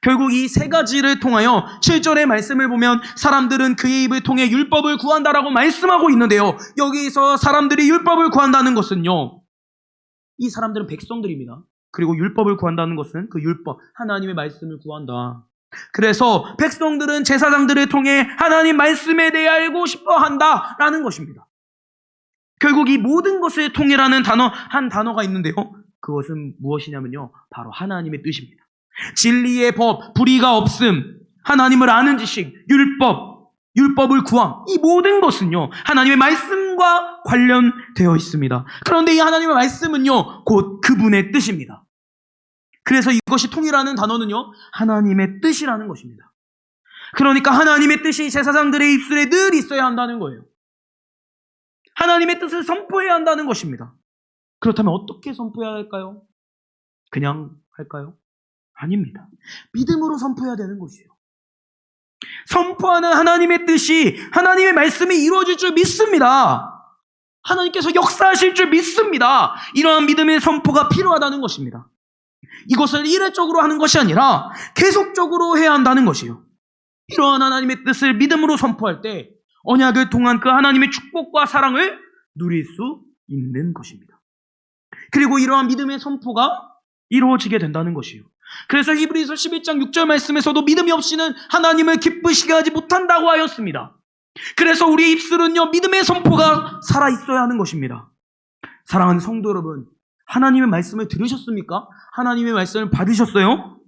Speaker 2: 결국 이 3가지를 통하여 7절의 말씀을 보면 사람들은 그의 입을 통해 율법을 구한다라고 말씀하고 있는데요, 여기서 사람들이 율법을 구한다는 것은요, 이 사람들은 백성들입니다. 그리고 율법을 구한다는 것은 그 율법, 하나님의 말씀을 구한다. 그래서 백성들은 제사장들을 통해 하나님 말씀에 대해 알고 싶어 한다라는 것입니다. 결국 이 모든 것을 통일하는 한 단어가 있는데요, 그것은 무엇이냐면요, 바로 하나님의 뜻입니다. 진리의 법, 불의가 없음, 하나님을 아는 지식, 율법을 구함, 이 모든 것은요, 하나님의 말씀과 관련되어 있습니다. 그런데 이 하나님의 말씀은요, 곧 그분의 뜻입니다. 그래서 이것이 통일하는 단어는요, 하나님의 뜻이라는 것입니다. 그러니까 하나님의 뜻이 제사장들의 입술에 늘 있어야 한다는 거예요. 하나님의 뜻을 선포해야 한다는 것입니다. 그렇다면 어떻게 선포해야 할까요? 그냥 할까요? 아닙니다. 믿음으로 선포해야 되는 것이에요. 선포하는 하나님의 뜻이, 하나님의 말씀이 이루어질 줄 믿습니다. 하나님께서 역사하실 줄 믿습니다. 이러한 믿음의 선포가 필요하다는 것입니다. 이것을 일회적으로 하는 것이 아니라 계속적으로 해야 한다는 것이에요. 이러한 하나님의 뜻을 믿음으로 선포할 때 언약을 통한 그 하나님의 축복과 사랑을 누릴 수 있는 것입니다. 그리고 이러한 믿음의 선포가 이루어지게 된다는 것이에요. 그래서 히브리서 11장 6절 말씀에서도 믿음이 없이는 하나님을 기쁘시게 하지 못한다고 하였습니다. 그래서 우리 입술은요, 믿음의 선포가 살아있어야 하는 것입니다. 사랑하는 성도 여러분, 하나님의 말씀을 들으셨습니까? 하나님의 말씀을 받으셨어요?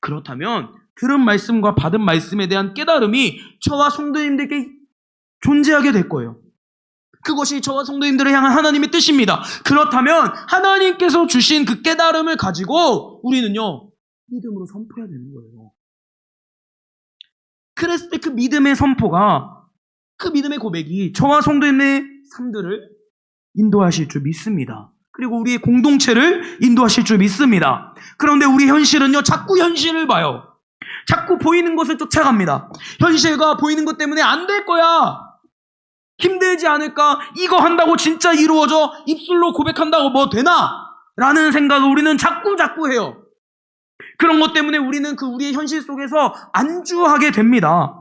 Speaker 2: 그렇다면 들은 말씀과 받은 말씀에 대한 깨달음이 저와 성도님들에게 존재하게 될 거예요. 그것이 저와 성도님들을 향한 하나님의 뜻입니다. 그렇다면 하나님께서 주신 그 깨달음을 가지고 우리는요, 믿음으로 선포해야 되는 거예요. 그랬을 때 그 믿음의 선포가, 그 믿음의 고백이 저와 성도님의 삶들을 인도하실 줄 믿습니다. 그리고 우리의 공동체를 인도하실 줄 믿습니다. 그런데 우리 현실은요, 자꾸 현실을 봐요. 자꾸 보이는 것을 쫓아갑니다. 현실과 보이는 것 때문에 안 될 거야, 힘들지 않을까, 이거 한다고 진짜 이루어져, 입술로 고백한다고 뭐 되나? 라는 생각을 우리는 자꾸 해요. 그런 것 때문에 우리는 그 우리의 현실 속에서 안주하게 됩니다.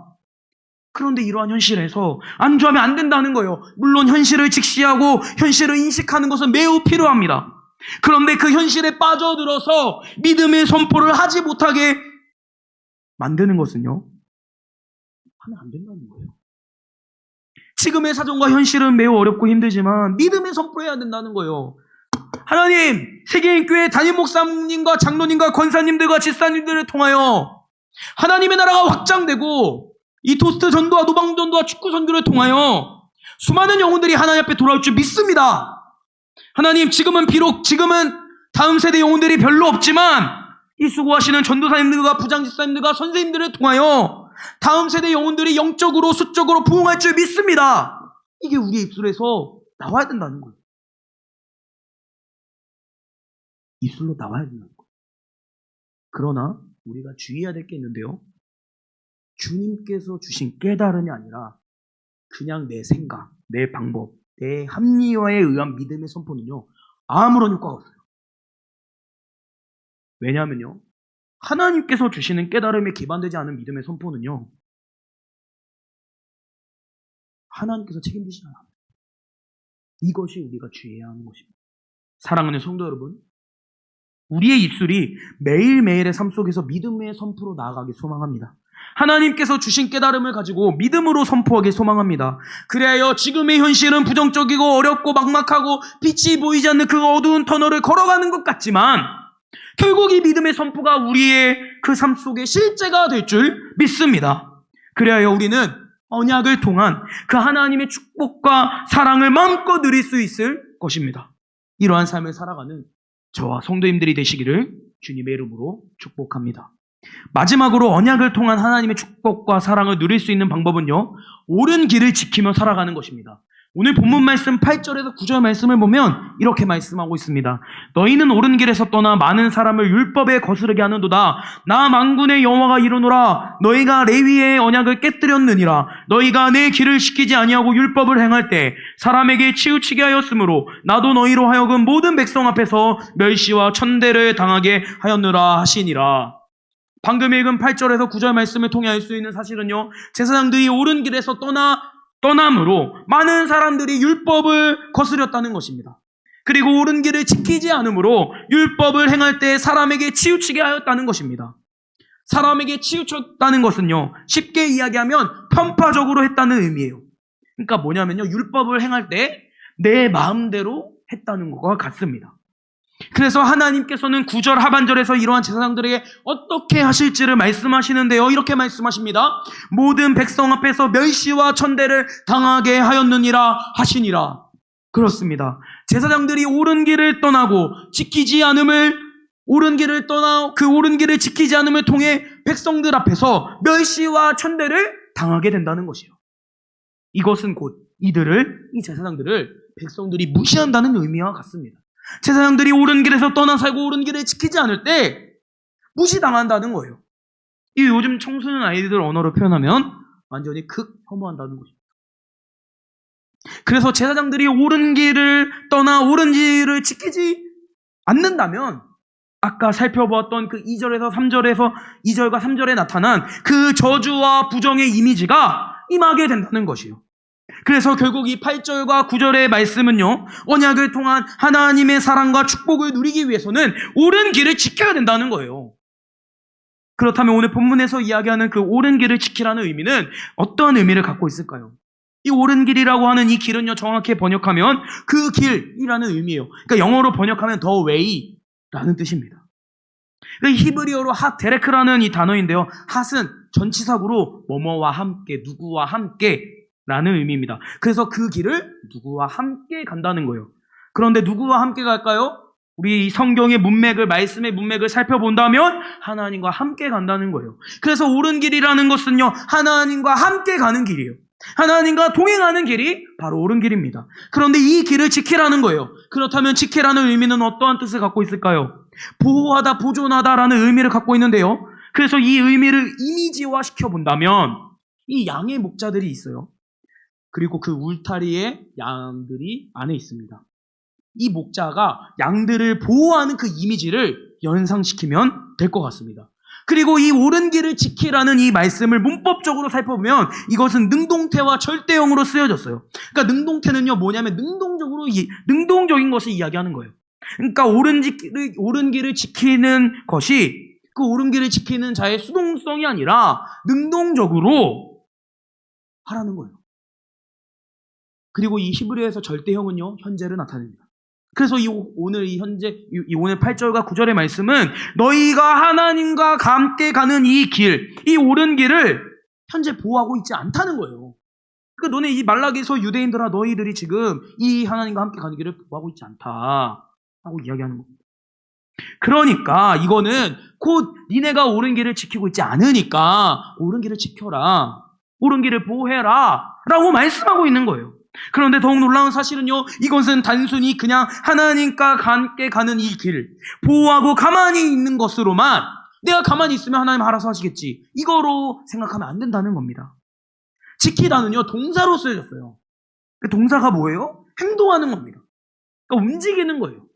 Speaker 2: 그런데 이러한 현실에서 안주하면 안 된다는 거예요. 물론 현실을 직시하고 현실을 인식하는 것은 매우 필요합니다. 그런데 그 현실에 빠져들어서 믿음의 선포를 하지 못하게 만드는 것은요, 하면 안 된다는 거예요. 지금의 사정과 현실은 매우 어렵고 힘들지만 믿음의 선포해야 된다는 거예요. 하나님, 세계인교회 담임 목사님과 장로님과 권사님들과 집사님들을 통하여 하나님의 나라가 확장되고 이 토스트 전도와 노방 전도와 축구 선교를 통하여 수많은 영혼들이 하나님 앞에 돌아올 줄 믿습니다. 하나님, 지금은 다음 세대 영혼들이 별로 없지만 이 수고하시는 전도사님들과 부장 집사님들과 선생님들을 통하여 다음 세대 영혼들이 영적으로 수적으로 부흥할 줄 믿습니다. 이게 우리의 입술에서 나와야 된다는 거예요. 입술로 나와야 된다는 거예요. 그러나 우리가 주의해야 될 게 있는데요, 주님께서 주신 깨달음이 아니라 그냥 내 생각, 내 방법, 내 합리화에 의한 믿음의 선포는요, 아무런 효과가 없어요. 왜냐하면요, 하나님께서 주시는 깨달음에 기반되지 않은 믿음의 선포는요, 하나님께서 책임지지 않아요. 이것이 우리가 주의해야 하는 것입니다. 사랑하는 성도 여러분, 우리의 입술이 매일매일의 삶 속에서 믿음의 선포로 나아가기 소망합니다. 하나님께서 주신 깨달음을 가지고 믿음으로 선포하기 소망합니다. 그래야 지금의 현실은 부정적이고 어렵고 막막하고 빛이 보이지 않는 그 어두운 터널을 걸어가는 것 같지만 결국 이 믿음의 선포가 우리의 그 삶 속에 실제가 될 줄 믿습니다. 그래야 우리는 언약을 통한 그 하나님의 축복과 사랑을 마음껏 누릴 수 있을 것입니다. 이러한 삶을 살아가는 저와 성도님들이 되시기를 주님의 이름으로 축복합니다. 마지막으로 언약을 통한 하나님의 축복과 사랑을 누릴 수 있는 방법은요, 옳은 길을 지키며 살아가는 것입니다. 오늘 본문 말씀 8절에서 9절 말씀을 보면 이렇게 말씀하고 있습니다. 너희는 옳은 길에서 떠나 많은 사람을 율법에 거스르게 하는도다. 나 만군의 여호와가 이르노라. 너희가 레위의 언약을 깨뜨렸느니라. 너희가 내 길을 지키지 아니하고 율법을 행할 때 사람에게 치우치게 하였으므로 나도 너희로 하여금 모든 백성 앞에서 멸시와 천대를 당하게 하였느라 하시니라. 방금 읽은 8절에서 9절 말씀을 통해 알 수 있는 사실은요, 제사장들이 옳은 길에서 떠남으로 많은 사람들이 율법을 거스렸다는 것입니다. 그리고 옳은 길을 지키지 않으므로 율법을 행할 때 사람에게 치우치게 하였다는 것입니다. 사람에게 치우쳤다는 것은요, 쉽게 이야기하면 편파적으로 했다는 의미예요. 그러니까 뭐냐면요, 율법을 행할 때 내 마음대로 했다는 것과 같습니다. 그래서 하나님께서는 9절 하반절에서 이러한 제사장들에게 어떻게 하실지를 말씀하시는데요, 이렇게 말씀하십니다. 모든 백성 앞에서 멸시와 천대를 당하게 하였느니라 하시니라. 그렇습니다. 제사장들이 옳은 길을 떠나고 그 옳은 길을 지키지 않음을 통해 백성들 앞에서 멸시와 천대를 당하게 된다는 것이요. 이것은 곧 이 제사장들을 백성들이 무시한다는 의미와 같습니다. 제사장들이 옳은 길에서 떠나 살고 옳은 길을 지키지 않을 때 무시당한다는 거예요. 이 요즘 청소년 아이들 언어로 표현하면 완전히 극혐오한다는 것입니다. 그래서 제사장들이 옳은 길을 떠나 옳은 길을 지키지 않는다면 아까 살펴보았던 그 2절과 3절에 나타난 그 저주와 부정의 이미지가 임하게 된다는 것이요. 그래서 결국 이 8절과 9절의 말씀은요, 언약을 통한 하나님의 사랑과 축복을 누리기 위해서는 옳은 길을 지켜야 된다는 거예요. 그렇다면 오늘 본문에서 이야기하는 그 옳은 길을 지키라는 의미는 어떠한 의미를 갖고 있을까요? 이 옳은 길이라고 하는 이 길은요, 정확히 번역하면 그 길이라는 의미예요. 그러니까 영어로 번역하면 the way라는 뜻입니다. 히브리어로 핫데레크라는 이 단어인데요. 핫은 전치사구로 뭐뭐와 함께, 누구와 함께 라는 의미입니다. 그래서 그 길을 누구와 함께 간다는 거예요. 그런데 누구와 함께 갈까요? 우리 이 성경의 문맥을, 말씀의 문맥을 살펴본다면 하나님과 함께 간다는 거예요. 그래서 옳은 길이라는 것은요, 하나님과 함께 가는 길이에요. 하나님과 동행하는 길이 바로 옳은 길입니다. 그런데 이 길을 지키라는 거예요. 그렇다면 지키라는 의미는 어떠한 뜻을 갖고 있을까요? 보호하다, 보존하다라는 의미를 갖고 있는데요. 그래서 이 의미를 이미지화 시켜본다면 이 양의 목자들이 있어요. 그리고 그 울타리에 양들이 안에 있습니다. 이 목자가 양들을 보호하는 그 이미지를 연상시키면 될 것 같습니다. 그리고 이 옳은 길을 지키라는 이 말씀을 문법적으로 살펴보면 이것은 능동태와 절대형으로 쓰여졌어요. 그러니까 능동태는요, 뭐냐면 능동적인 것을 이야기하는 거예요. 그러니까 옳은 길을 지키는 것이 그 옳은 길을 지키는 자의 수동성이 아니라 능동적으로 하라는 거예요. 그리고 이 히브리어에서 절대형은요, 현재를 나타냅니다. 그래서 오늘 8절과 9절의 말씀은 너희가 하나님과 함께 가는 이 길, 이 옳은 길을 현재 보호하고 있지 않다는 거예요. 그러니까 너네 이 말라기에서 유대인들아, 너희들이 지금 이 하나님과 함께 가는 길을 보호하고 있지 않다라고 이야기하는 겁니다. 그러니까 이거는 곧 니네가 옳은 길을 지키고 있지 않으니까 옳은 길을 지켜라, 옳은 길을 보호해라 라고 말씀하고 있는 거예요. 그런데 더욱 놀라운 사실은요, 이것은 단순히 그냥 하나님과 함께 가는 이 길, 보호하고 가만히 있는 것으로만, 내가 가만히 있으면 하나님 알아서 하시겠지, 이거로 생각하면 안 된다는 겁니다. 지키다는요, 동사로 쓰여졌어요. 그 동사가 뭐예요? 행동하는 겁니다. 그러니까 움직이는 거예요.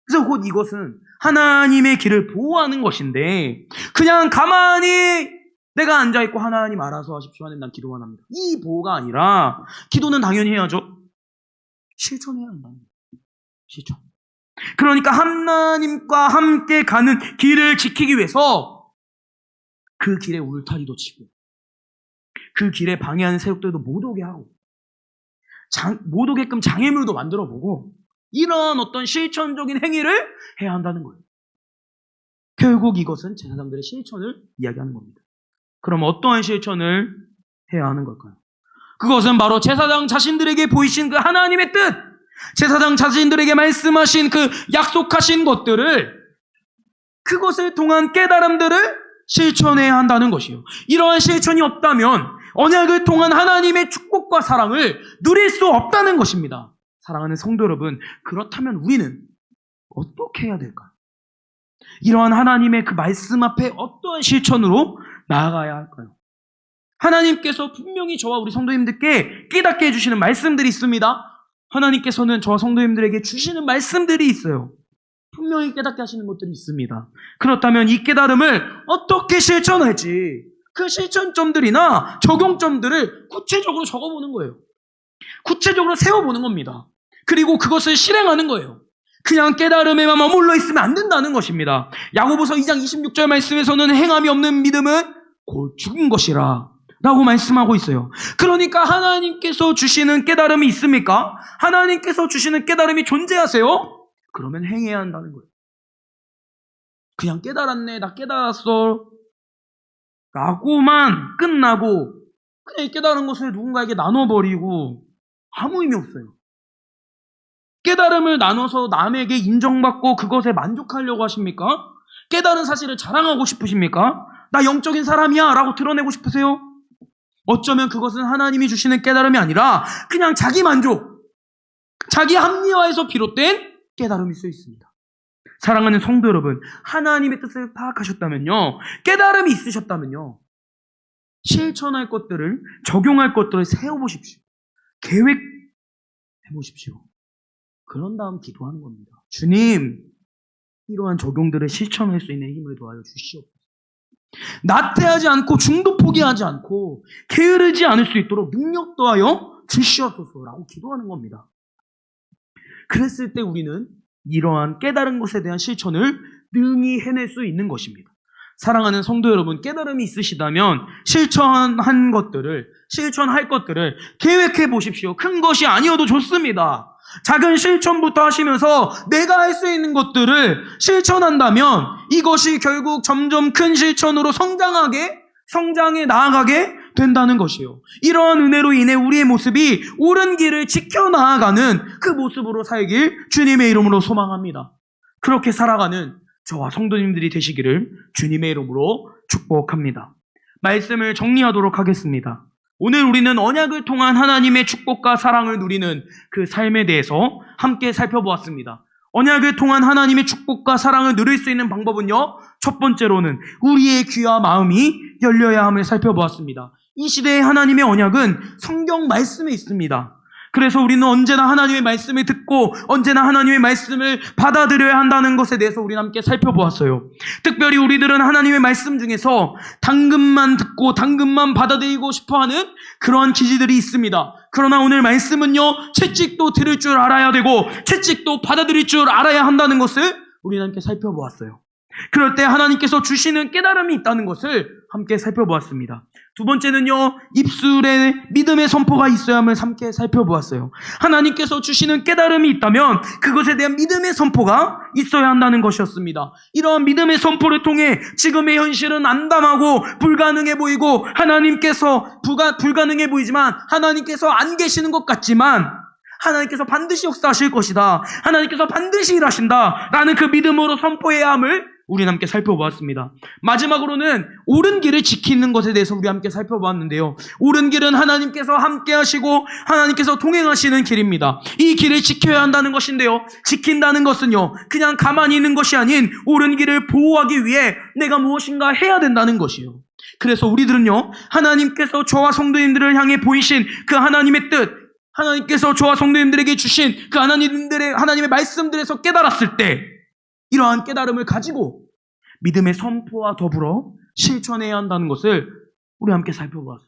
Speaker 2: 그래서 곧 이것은 하나님의 길을 보호하는 것인데, 그냥 가만히 내가 앉아있고 하나님 알아서 하십시오 하는 난 기도만 합니다. 이 보호가 아니라, 기도는 당연히 해야죠. 실천해야 한다는 거예요. 실천. 그러니까 하나님과 함께 가는 길을 지키기 위해서 그 길에 울타리도 치고, 그 길에 방해하는 세력들도 못 오게 하고, 못 오게끔 장애물도 만들어 보고, 이런 어떤 실천적인 행위를 해야 한다는 거예요. 결국 이것은 제사장들의 실천을 이야기하는 겁니다. 그럼 어떠한 실천을 해야 하는 걸까요? 그것은 바로 제사장 자신들에게 보이신 그 하나님의 뜻, 제사장 자신들에게 말씀하신 그 약속하신 것들을, 그것을 통한 깨달음들을 실천해야 한다는 것이에요. 이러한 실천이 없다면 언약을 통한 하나님의 축복과 사랑을 누릴 수 없다는 것입니다. 사랑하는 성도 여러분, 그렇다면 우리는 어떻게 해야 될까요? 이러한 하나님의 그 말씀 앞에 어떠한 실천으로 나아가야 할까요? 하나님께서 분명히 저와 우리 성도님들께 깨닫게 해주시는 말씀들이 있습니다. 하나님께서는 저와 성도님들에게 주시는 말씀들이 있어요. 분명히 깨닫게 하시는 것들이 있습니다. 그렇다면 이 깨달음을 어떻게 실천할지, 그 실천점들이나 적용점들을 구체적으로 적어보는 거예요. 구체적으로 세워보는 겁니다. 그리고 그것을 실행하는 거예요. 그냥 깨달음에만 머물러 있으면 안 된다는 것입니다. 야고보서 2장 26절 말씀에서는 행함이 없는 믿음은 곧 죽은 것이라 라고 말씀하고 있어요. 그러니까 하나님께서 주시는 깨달음이 있습니까? 하나님께서 주시는 깨달음이 존재하세요? 그러면 행해야 한다는 거예요. 그냥 깨달았네, 나 깨달았어 라고만 끝나고 그냥 이 깨달은 것을 누군가에게 나눠버리고 아무 의미 없어요. 깨달음을 나눠서 남에게 인정받고 그것에 만족하려고 하십니까? 깨달은 사실을 자랑하고 싶으십니까? 나 영적인 사람이야 라고 드러내고 싶으세요? 어쩌면 그것은 하나님이 주시는 깨달음이 아니라 그냥 자기 만족, 자기 합리화에서 비롯된 깨달음일 수 있습니다. 사랑하는 성도 여러분, 하나님의 뜻을 파악하셨다면요, 깨달음이 있으셨다면요, 실천할 것들을, 적용할 것들을 세워보십시오. 계획해보십시오. 그런 다음 기도하는 겁니다. 주님, 이러한 적용들을 실천할 수 있는 힘을 도와줘 주시옵소서. 나태하지 않고 중도 포기하지 않고 게으르지 않을 수 있도록 능력 더하여 주시옵소서라고 기도하는 겁니다. 그랬을 때 우리는 이러한 깨달은 것에 대한 실천을 능히 해낼 수 있는 것입니다. 사랑하는 성도 여러분, 깨달음이 있으시다면 실천할 것들을 계획해 보십시오. 큰 것이 아니어도 좋습니다. 작은 실천부터 하시면서 내가 할 수 있는 것들을 실천한다면 이것이 결국 점점 큰 실천으로 성장해 나아가게 된다는 것이요. 이러한 은혜로 인해 우리의 모습이 옳은 길을 지켜나아가는 그 모습으로 살길 주님의 이름으로 소망합니다. 그렇게 살아가는 저와 성도님들이 되시기를 주님의 이름으로 축복합니다. 말씀을 정리하도록 하겠습니다. 오늘 우리는 언약을 통한 하나님의 축복과 사랑을 누리는 그 삶에 대해서 함께 살펴보았습니다. 언약을 통한 하나님의 축복과 사랑을 누릴 수 있는 방법은요, 첫 번째로는 우리의 귀와 마음이 열려야 함을 살펴보았습니다. 이 시대의 하나님의 언약은 성경 말씀에 있습니다. 그래서 우리는 언제나 하나님의 말씀을 듣고 언제나 하나님의 말씀을 받아들여야 한다는 것에 대해서 우리는 함께 살펴보았어요. 특별히 우리들은 하나님의 말씀 중에서 당근만 듣고 당근만 받아들이고 싶어하는 그러한 기질들이 있습니다. 그러나 오늘 말씀은요, 채찍도 들을 줄 알아야 되고 채찍도 받아들일 줄 알아야 한다는 것을 우리는 함께 살펴보았어요. 그럴 때 하나님께서 주시는 깨달음이 있다는 것을 함께 살펴보았습니다. 두 번째는요, 입술에 믿음의 선포가 있어야 함을 함께 살펴보았어요. 하나님께서 주시는 깨달음이 있다면 그것에 대한 믿음의 선포가 있어야 한다는 것이었습니다. 이러한 믿음의 선포를 통해 지금의 현실은 암담하고 불가능해 보이고 하나님께서 불가능해 보이지만 하나님께서 안 계시는 것 같지만 하나님께서 반드시 역사하실 것이다, 하나님께서 반드시 일하신다 라는 그 믿음으로 선포해야 함을 우리는 함께 살펴보았습니다. 마지막으로는 옳은 길을 지키는 것에 대해서 우리 함께 살펴보았는데요. 옳은 길은 하나님께서 함께 하시고 하나님께서 동행하시는 길입니다. 이 길을 지켜야 한다는 것인데요, 지킨다는 것은요, 그냥 가만히 있는 것이 아닌 옳은 길을 보호하기 위해 내가 무엇인가 해야 된다는 것이에요. 그래서 우리들은요, 하나님께서 저와 성도님들을 향해 보이신 그 하나님의 뜻, 하나님께서 저와 성도님들에게 주신 그 하나님의 말씀들에서 깨달았을 때 이러한 깨달음을 가지고 믿음의 선포와 더불어 실천해야 한다는 것을 우리 함께 살펴보았어요.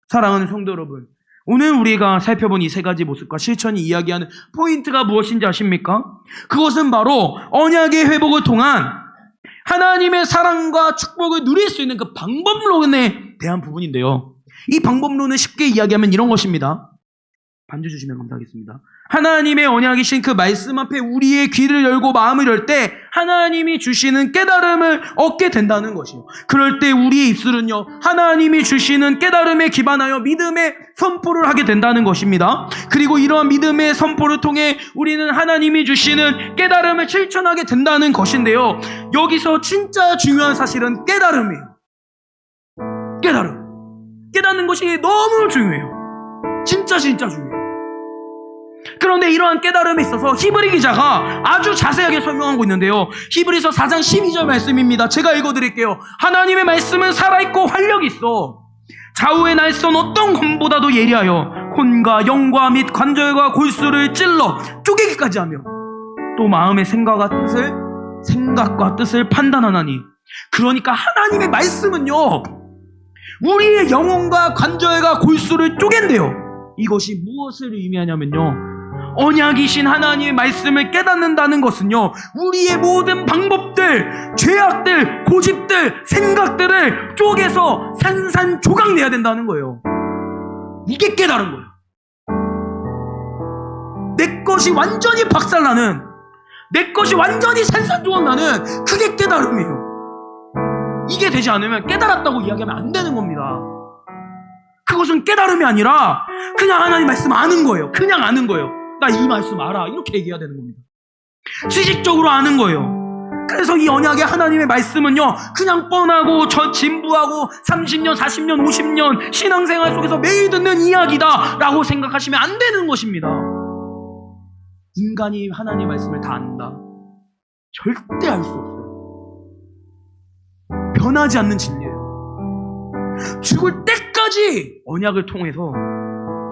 Speaker 2: 사랑하는 성도 여러분, 오늘 우리가 살펴본 이 세 가지 모습과 실천이 이야기하는 포인트가 무엇인지 아십니까? 그것은 바로 언약의 회복을 통한 하나님의 사랑과 축복을 누릴 수 있는 그 방법론에 대한 부분인데요. 이 방법론을 쉽게 이야기하면 이런 것입니다. 반주 주시면 감사하겠습니다. 하나님의 언약이신 그 말씀 앞에 우리의 귀를 열고 마음을 열 때 하나님이 주시는 깨달음을 얻게 된다는 것이요. 그럴 때 우리의 입술은요, 하나님이 주시는 깨달음에 기반하여 믿음의 선포를 하게 된다는 것입니다. 그리고 이러한 믿음의 선포를 통해 우리는 하나님이 주시는 깨달음을 실천하게 된다는 것인데요. 여기서 진짜 중요한 사실은 깨달음이에요. 깨닫는 것이 너무 중요해요. 진짜 중요해요. 그런데 이러한 깨달음에 있어서 히브리 기자가 아주 자세하게 설명하고 있는데요. 히브리서 4장 12절 말씀입니다. 제가 읽어드릴게요. 하나님의 말씀은 살아있고 활력이 있어 좌우의 날선 어떤 검보다도 예리하여 혼과 영과 및 관절과 골수를 찔러 쪼개기까지 하며 또 마음의 생각과 뜻을 판단하나니. 그러니까 하나님의 말씀은요, 우리의 영혼과 관절과 골수를 쪼갠대요. 이것이 무엇을 의미하냐면요, 언약이신 하나님의 말씀을 깨닫는다는 것은요, 우리의 모든 방법들, 죄악들, 고집들, 생각들을 쪼개서 산산조각 내야 된다는 거예요. 이게 깨달은 거예요. 내 것이 완전히 박살나는, 내 것이 완전히 산산조각 나는 그게 깨달음이에요. 이게 되지 않으면 깨달았다고 이야기하면 안 되는 겁니다. 그것은 깨달음이 아니라 그냥 하나님 말씀 아는 거예요. 그냥 아는 거예요. 나 이 말씀 알아, 이렇게 얘기해야 되는 겁니다. 지식적으로 아는 거예요. 그래서 이 언약의 하나님의 말씀은요, 그냥 뻔하고 진부하고 30년, 40년, 50년 신앙생활 속에서 매일 듣는 이야기다 라고 생각하시면 안 되는 것입니다. 인간이 하나님의 말씀을 다 안다? 절대 알 수 없어요. 변하지 않는 진리예요. 죽을 때까지 언약을 통해서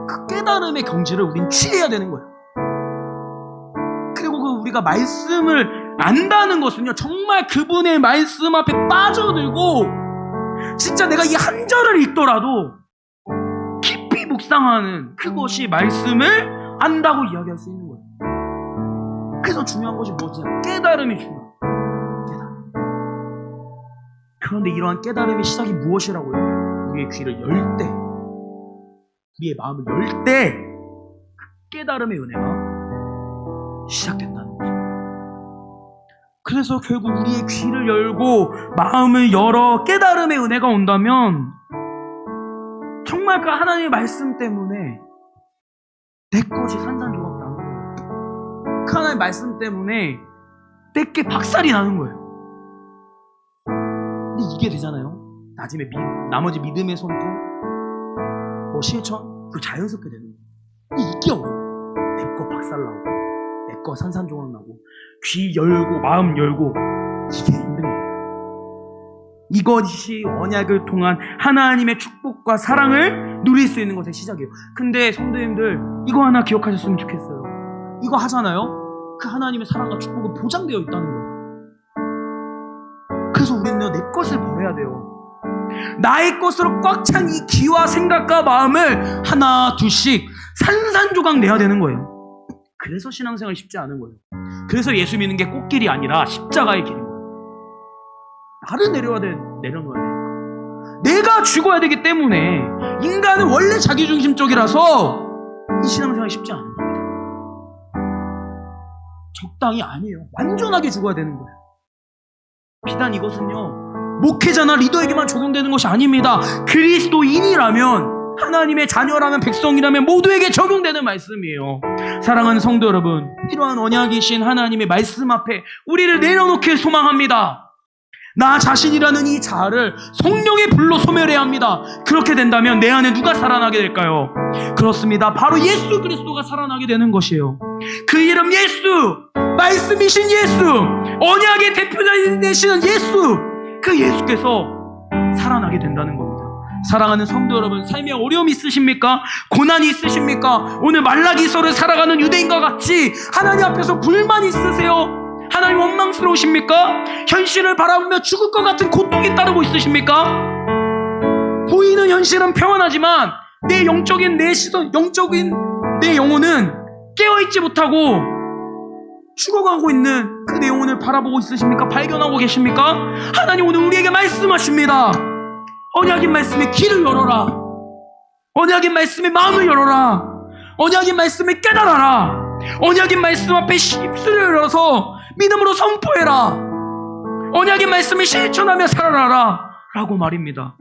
Speaker 2: 그 깨달음의 경지를 우린 취해야 되는 거예요. 그리고 우리가 말씀을 안다는 것은요, 정말 그분의 말씀 앞에 빠져들고 진짜 내가 이 한 절을 읽더라도 깊이 묵상하는 그것이 말씀을 안다고 이야기할 수 있는 거예요. 그래서 중요한 것이 무엇이냐? 깨달음이 중요해요. 깨달음. 그런데 이러한 깨달음의 시작이 무엇이라고요? 우리의 귀를 열 때, 우리의 마음을 열 때 그 깨달음의 은혜가 시작된다는 거죠. 그래서 결국 우리의 귀를 열고 마음을 열어 깨달음의 은혜가 온다면 정말 그 하나님의 말씀 때문에 내 것이 산산조각 나는 거예요. 그 하나님의 말씀 때문에 내게 박살이 나는 거예요. 근데 이게 되잖아요. 나머지 믿음의 선포, 실천, 그 자연스럽게 되는 거예요. 이게 어려워요. 내 거 박살나고 내 거 산산조각 나고 귀 열고 마음 열고 이게 힘든 거예요. 이것이 언약을 통한 하나님의 축복과 사랑을 누릴 수 있는 것의 시작이에요. 근데 성도님들 이거 하나 기억하셨으면 좋겠어요. 이거 하잖아요. 그 하나님의 사랑과 축복은 보장되어 있다는 거예요. 그래서 우리는 내 것을 버려야 돼요. 나의 것으로 꽉 찬 이 귀와 생각과 마음을 하나 둘씩 산산조각 내야 되는 거예요. 그래서 신앙생활이 쉽지 않은 거예요. 그래서 예수 믿는 게 꽃길이 아니라 십자가의 길인 거예요. 나를 내려놔야 되니까. 내가 죽어야 되기 때문에 인간은 원래 자기중심적이라서 이 신앙생활이 쉽지 않은 겁니다. 적당히 아니에요. 완전하게 죽어야 되는 거예요. 비단 이것은요, 목회자나 리더에게만 적용되는 것이 아닙니다. 그리스도인이라면, 하나님의 자녀라면, 백성이라면 모두에게 적용되는 말씀이에요. 사랑하는 성도 여러분, 이러한 언약이신 하나님의 말씀 앞에 우리를 내려놓길 소망합니다. 나 자신이라는 이 자아를 성령의 불로 소멸해야 합니다. 그렇게 된다면 내 안에 누가 살아나게 될까요? 그렇습니다. 바로 예수 그리스도가 살아나게 되는 것이에요. 그 이름 예수, 말씀이신 예수, 언약의 대표자 되시는 예수, 그 예수께서 살아나게 된다는 겁니다. 사랑하는 성도 여러분, 삶에 어려움이 있으십니까? 고난이 있으십니까? 오늘 말라기서를 살아가는 유대인과 같이 하나님 앞에서 불만이 있으세요? 하나님 원망스러우십니까? 현실을 바라보며 죽을 것 같은 고통이 따르고 있으십니까? 보이는 현실은 평안하지만 내 영적인 내 영혼은 깨어있지 못하고 죽어가고 있는 그 내 영혼을 바라보고 있으십니까? 발견하고 계십니까? 하나님 오늘 우리에게 말씀하십니다. 언약인 말씀에 귀를 열어라. 언약인 말씀에 마음을 열어라. 언약인 말씀을 깨달아라. 언약인 말씀 앞에 입술을 열어서 믿음으로 선포해라. 언약의 말씀을 실천하며 살아라 라고 말입니다.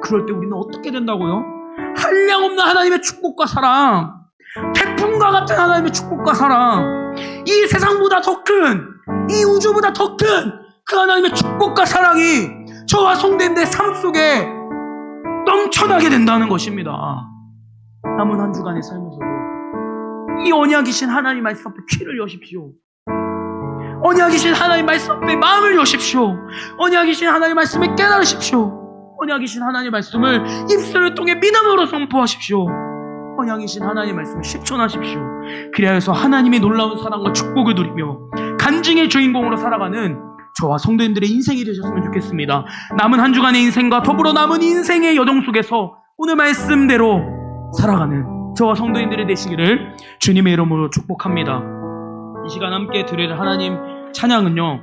Speaker 2: 그럴 때 우리는 어떻게 된다고요? 한량없는 하나님의 축복과 사랑, 태풍과 같은 하나님의 축복과 사랑, 이 세상보다 더 큰, 이 우주보다 더 큰 그 하나님의 축복과 사랑이 저와 성도님들의 삶 속에 넘쳐나게 된다는 것입니다. 남은 한 주간의 삶에서도 이 언약이신 하나님 말씀 앞에 귀를 여십시오. 언약이신 하나님 말씀 앞에 마음을 여십시오. 언약이신 하나님 말씀을 깨달으십시오. 언약이신 하나님 말씀을 입술을 통해 믿음으로 선포하십시오. 언약이신 하나님 말씀을 실천하십시오. 그리하여서 하나님의 놀라운 사랑과 축복을 누리며 간증의 주인공으로 살아가는 저와 성도님들의 인생이 되셨으면 좋겠습니다. 남은 한 주간의 인생과 더불어 남은 인생의 여정 속에서 오늘 말씀대로 살아가는 저와 성도님들이 되시기를 주님의 이름으로 축복합니다. 이 시간 함께 드릴 하나님 찬양은요,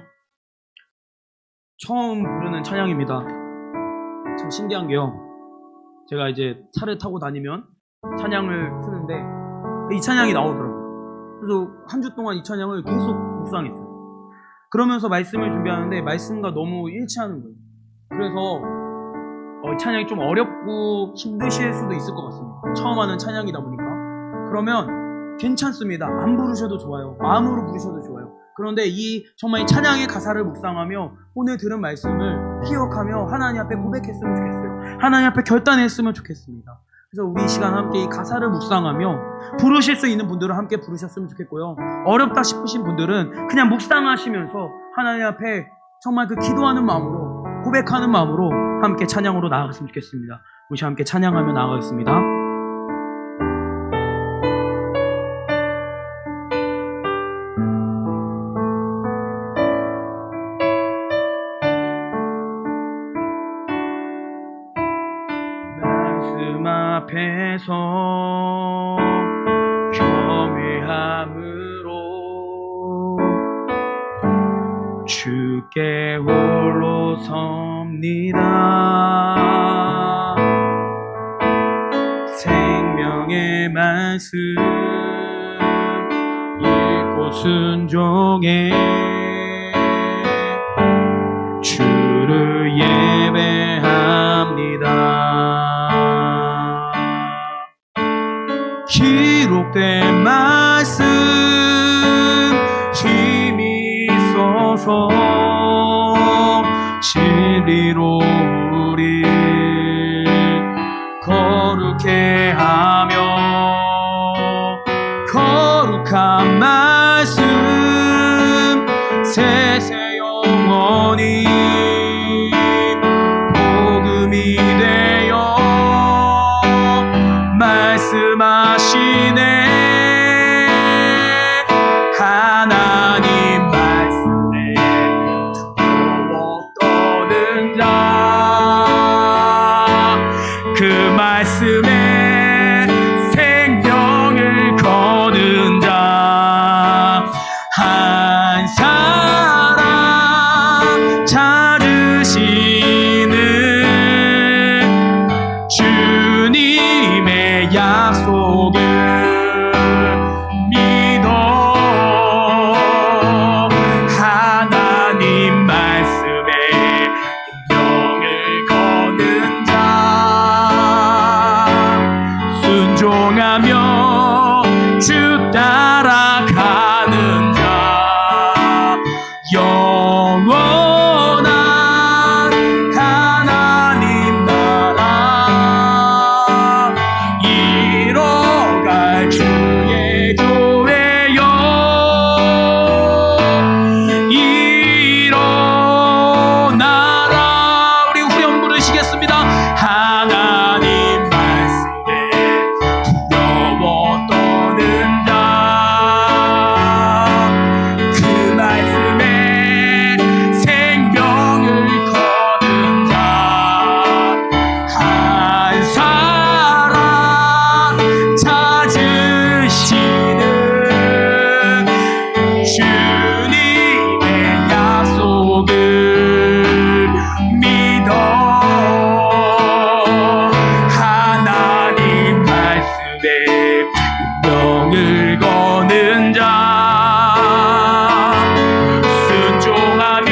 Speaker 2: 처음 부르는 찬양입니다. 참 신기한 게요, 제가 이제 차를 타고 다니면 찬양을 트는데 이 찬양이 나오더라고요. 그래서 한 주 동안 이 찬양을 계속 묵상했어요. 그러면서 말씀을 준비하는데 말씀과 너무 일치하는 거예요. 그래서 이 찬양이 좀 어렵고 힘드실 수도 있을 것 같습니다. 처음 하는 찬양이다 보니까. 그러면 괜찮습니다. 안 부르셔도 좋아요. 마음으로 부르셔도 좋아요. 그런데 정말 이 찬양의 가사를 묵상하며 오늘 들은 말씀을 기억하며 하나님 앞에 고백했으면 좋겠어요. 하나님 앞에 결단했으면 좋겠습니다. 그래서 우리 이 시간 함께 이 가사를 묵상하며 부르실 수 있는 분들은 함께 부르셨으면 좋겠고요. 어렵다 싶으신 분들은 그냥 묵상하시면서 하나님 앞에 정말 그 기도하는 마음으로, 고백하는 마음으로 함께 찬양으로 나아갔으면 좋겠습니다. 우리 함께 찬양하며 나아가겠습니다. 앞에서 경외함으로 주께 홀로 섭니다. 생명의 말씀 읽고 순종해 주를 예배합니다. 기록된 말씀 힘이 있어서 진리로 우리 거룩해 하며 거룩한 말씀 세세 영원히 복음이 되어 말씀하시네. 하나님 말씀에 두려워 떠는 자, 그 말씀에 생명을 거는 자, 한 사람 찾으시는 주님의 약속을 믿어. 하나님 말씀에 명을 거는 자, 순종하며 주 따라가는 자, 영원한 하나님 나라 이뤄갈 주의 교회여. 일어나라. 우리 후렴 부르시겠습니다. 하나님 말씀에 두려워 떠는 자, 그 말씀에 생명을 거는 자, 한 사람 찾으시는 주님의 약속을 믿어. 하나님 말씀에 명을 거는 자, 순종하며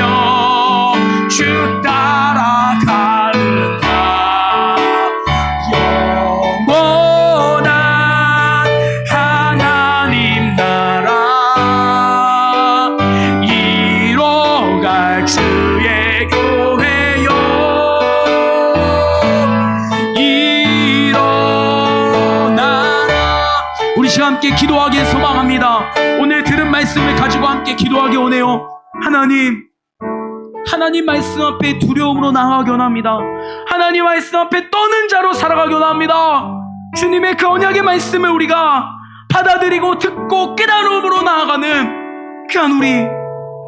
Speaker 2: 주 따라가는 자, 영원한 하나님 나라 이뤄갈 주의 교회여. 일어나라. 우리 시간 함께 기도하기에 소망합니다. 오늘 들은 말씀을 가지고 함께 기도하기 원해요. 하나님 말씀 앞에 두려움으로 나아가기 원합니다. 하나님 말씀 앞에 떠는 자로 살아가기 원합니다. 주님의 그 언약의 말씀을 우리가 받아들이고 듣고 깨달음으로 나아가는 귀한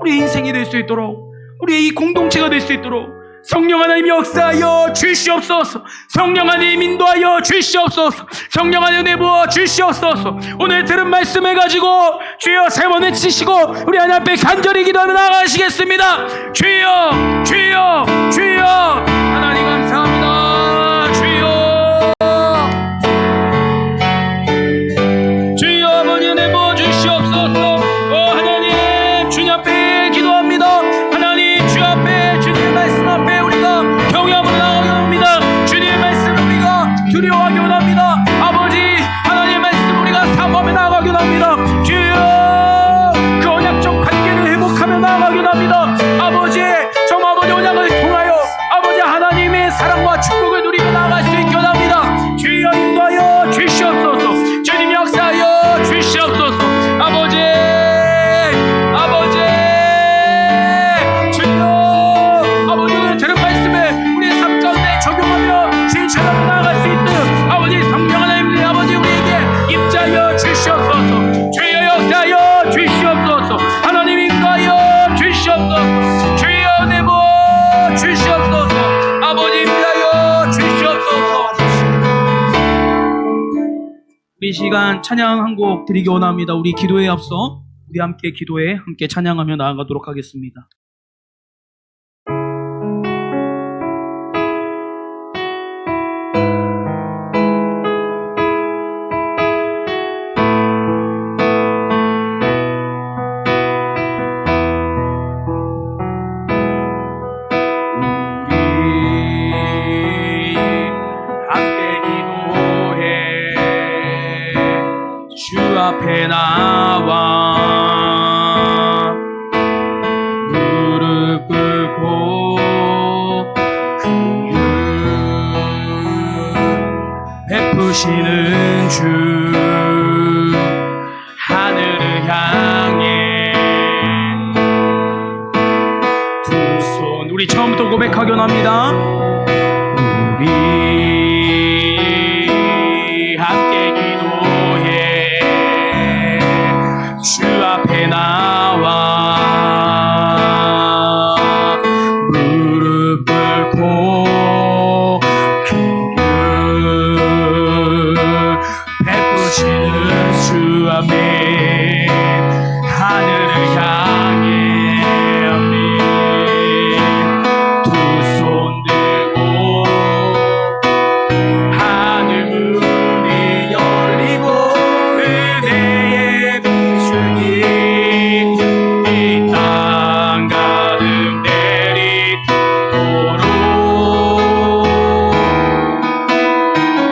Speaker 2: 우리 인생이 될 수 있도록, 우리의 이 공동체가 될 수 있도록 성령 하나님 역사하여 주시옵소서. 성령 하나님 인도하여 주시옵소서. 성령 하나님 내부어 주시옵소서. 오늘 들은 말씀을 가지고 주여 세 번 외치시고 우리 하나님 앞에 간절히 기도하며 나아가시겠습니다. 주여 주여 주여. 하나님 감사합니다. 주여 주여 아버지 내부어 주시옵소서. 하나님 주님 앞에 기도합니다. 하나님 주 앞에 주님의 말씀 앞에 우리가 경외함으로 나아가기 원합니다. 주님의 말씀 우리가 두려워하기 원합니다. 아버지 하나님의 말씀 우리가 사모하며 나아가기 원합니다. 주여 그 언약적 관계를 회복하며 나아가기 원합니다. 아버지 정말 아버지 언약을 통하여 아버지 하나님 이 시간 찬양 한 곡 드리기 원합니다. 우리 기도에 앞서 우리 함께 기도에 함께 찬양하며 나아가도록 하겠습니다. 주 앞에 나와 무릎 꿇고 긍휼 베푸시는 주 하늘을 향해 두 손 우리 처음부터 고백하기 원합니다. 우리 함께 기도해 주 앞에 나와 무릎 꿇고 긍휼 베푸시는 주 아멘 하늘을 향해 아멘 두 손 들고 하늘 문이 열리고 은혜의 비추기 이 땅 가득 내리도록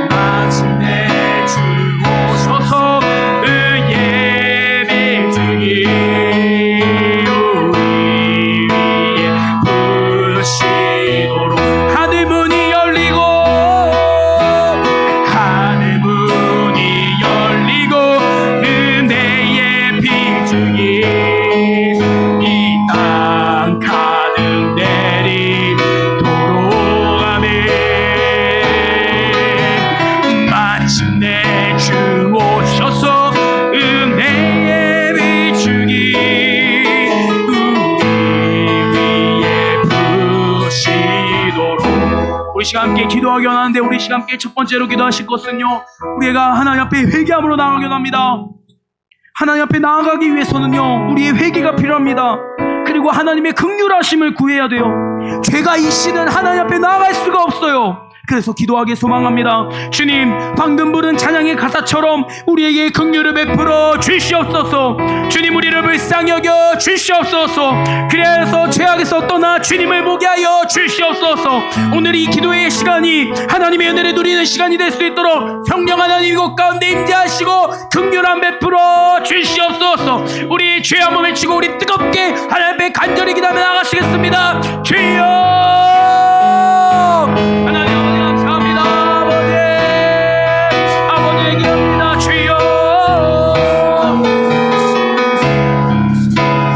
Speaker 2: 마침내 주 오셔서 의의 비추기 우리 위에 부으시도록 하늘 문이 열리고 하늘 문이 열리고 은혜의 비추기 이 땅 가득 내리도록 아멘 마침내 주 오셔서 은혜의 비추기 우리 위에 부으시도록 우리 시간 함께 기도하기 원하는데 우리 시간 함께 첫 번째로 기도하실 것은요 우리가 하나님 앞에 회개함으로 나아가기 원합니다. 하나님 앞에 나아가기 위해서는요 우리의 회개가 필요합니다. 그리고 하나님의 긍휼하심을 구해야 돼요. 죄가 있이는 하나님 앞에 나아갈 수가 없어요. 그래서 기도하기 소망합니다. 주님 방금 부른 찬양의 가사처럼 우리에게 긍휼을 베풀어 주시옵소서. 주님 우리를 불쌍히 여겨 주시옵소서. 그래서 죄악에서 떠나 주님을 보게 하여 주시옵소서. 오늘 이 기도의 시간이 하나님의 은혜를 누리는 시간이 될 수 있도록 성령 하나님 이곳 가운데 임재하시고 긍휼함 베풀어 주시옵소서. 우리 죄 한번 외치고 우리 뜨겁게 하나님 앞에 간절히 기도하며 나가시겠습니다. 주여 하나님 감사합니다. 아버지 얘기합니다. 주여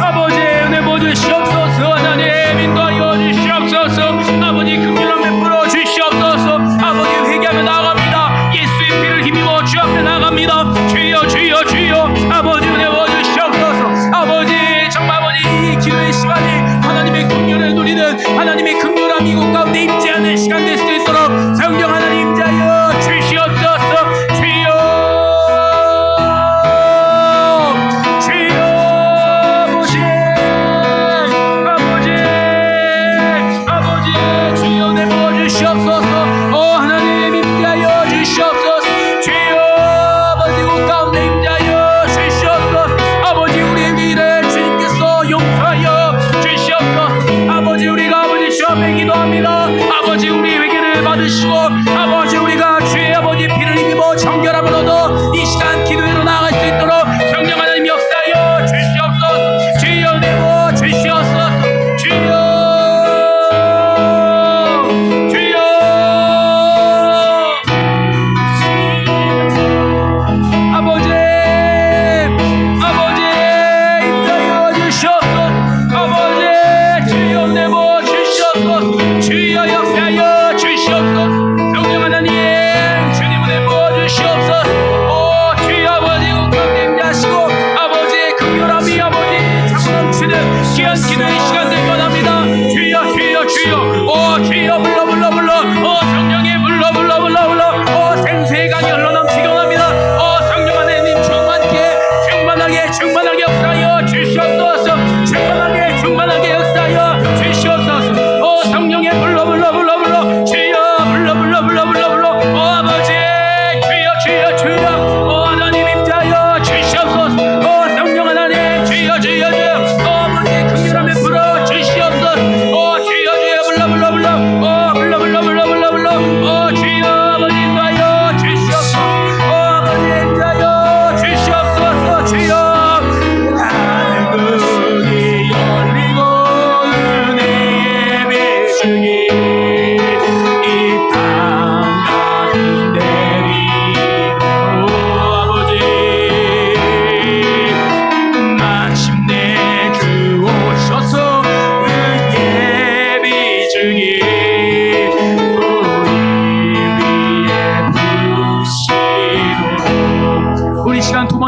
Speaker 2: 아버지 은혜 보여주시옵소서. 하나님 인도하여 주시옵소서. 아버지 긍휼함 베풀어 주시옵소서. 아버지 회개하며 나아갑니다. 예수의 피를 힘입어 주 앞에 나갑니다. 주여 주여 주여 아버지 은혜 보여주시옵소서. 아버지 정말 아버지 이 기도의 시간이 하나님의 긍휼을 누리는 하나님의 긍휼함 이곳 가운데 임재하는 시간 될 수 있도록 성령 하나님 임재하여 주시옵소서. 주여 주여 아버지 주여 내버 주시옵소서. 하나님 임재하여 주시옵소서. 주여 아버지 이곳 가운데 임재하여 주시옵소서. 아버지 우리의 길을 주님께서 용서하여 주시옵소서. 아버지 우리가 아버지 주 앞에 기도합니다. 아버지 우리 회개를 받으시고 아버지 우리가 주의 아버지 피를 힘입어 정결함을 얻어 이 시간 기도회로 나아갈 수 있도록 성령 하나님 역사하여 주시옵소서. 주여 내버 주시옵소서. 주여 주여 아버지 임하여 주시옵소서. 아버지 주여 내버 주시옵소서. 주여 역사하여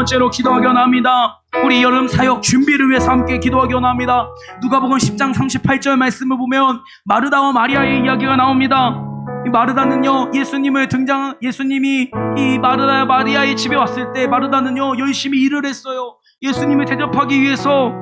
Speaker 2: 번째로 기도하기 원합니다. 우리 여름 사역 준비를 위해서 함께 기도하기 원합니다. 누가복음 10장 38절 말씀을 보면 마르다와 마리아의 이야기가 나옵니다. 이 마르다는요, 예수님이 이 마르다와 마리아의 집에 왔을 때 마르다는요 열심히 일을 했어요. 예수님을 대접하기 위해서,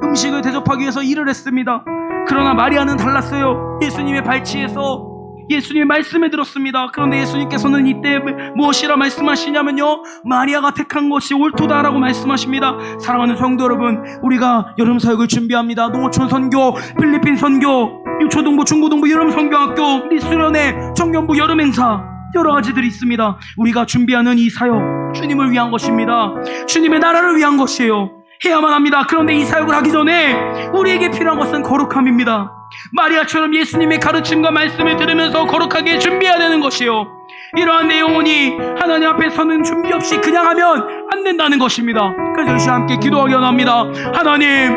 Speaker 2: 음식을 대접하기 위해서 일을 했습니다. 그러나 마리아는 달랐어요. 예수님의 발치에서 예수님의 말씀을 들었습니다. 그런데 예수님께서는 이때 무엇이라 말씀하시냐면요, 마리아가 택한 것이 옳도다라고 말씀하십니다. 사랑하는 성도 여러분, 우리가 여름 사역을 준비합니다. 농어촌 선교, 필리핀 선교, 초등부, 중고등부 여름 선교학교, 미수련회, 청년부 여름 행사, 여러 가지들이 있습니다. 우리가 준비하는 이 사역, 주님을 위한 것입니다. 주님의 나라를 위한 것이에요. 해야만 합니다. 그런데 이 사역을 하기 전에 우리에게 필요한 것은 거룩함입니다. 마리아처럼 예수님의 가르침과 말씀을 들으면서 거룩하게 준비해야 되는 것이에요. 이러한 내용이 하나님 앞에 서는 준비 없이 그냥 하면 안 된다는 것입니다. 그래서 역시 함께 기도하기 원합니다. 하나님,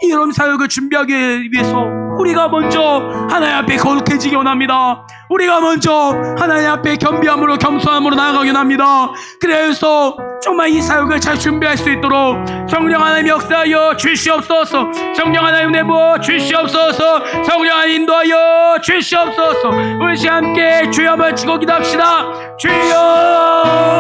Speaker 2: 이런 사역을 준비하기 위해서 우리가 먼저 하나님 앞에 거룩해지기 원합니다. 우리가 먼저 하나님 앞에 겸비함으로, 겸손함으로 나아가기 원합니다. 그래서 정말 이 사역을 잘 준비할 수 있도록 성령 하나님 역사하여 주시옵소서. 성령 하나님 내부어 주시옵소서. 성령 하나님 인도하여 주시옵소서. 우리 시간 함께 주여 한번 치고 기도합시다. 주여,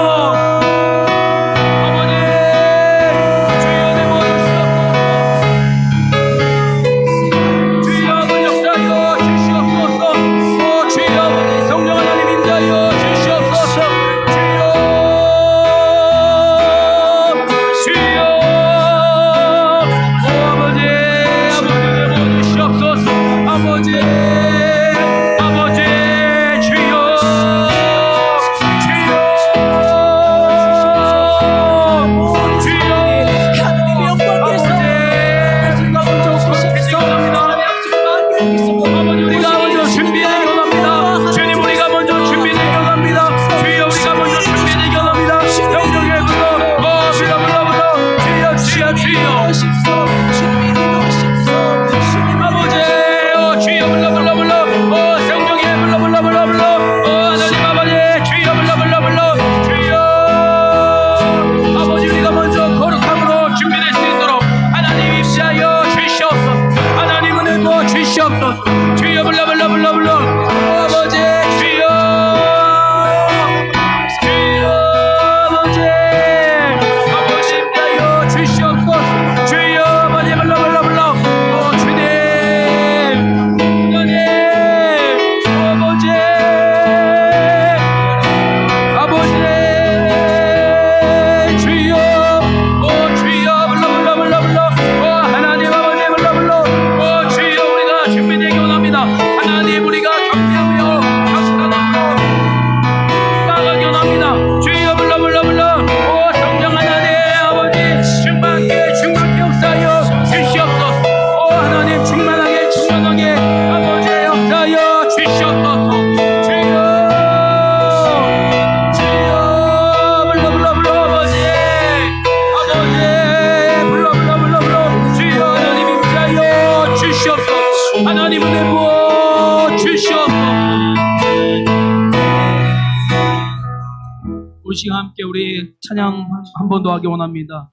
Speaker 2: 하나님은 내부어 주시옵소서. 우리 시간 함께 우리 찬양 한 번 더 하기 원합니다.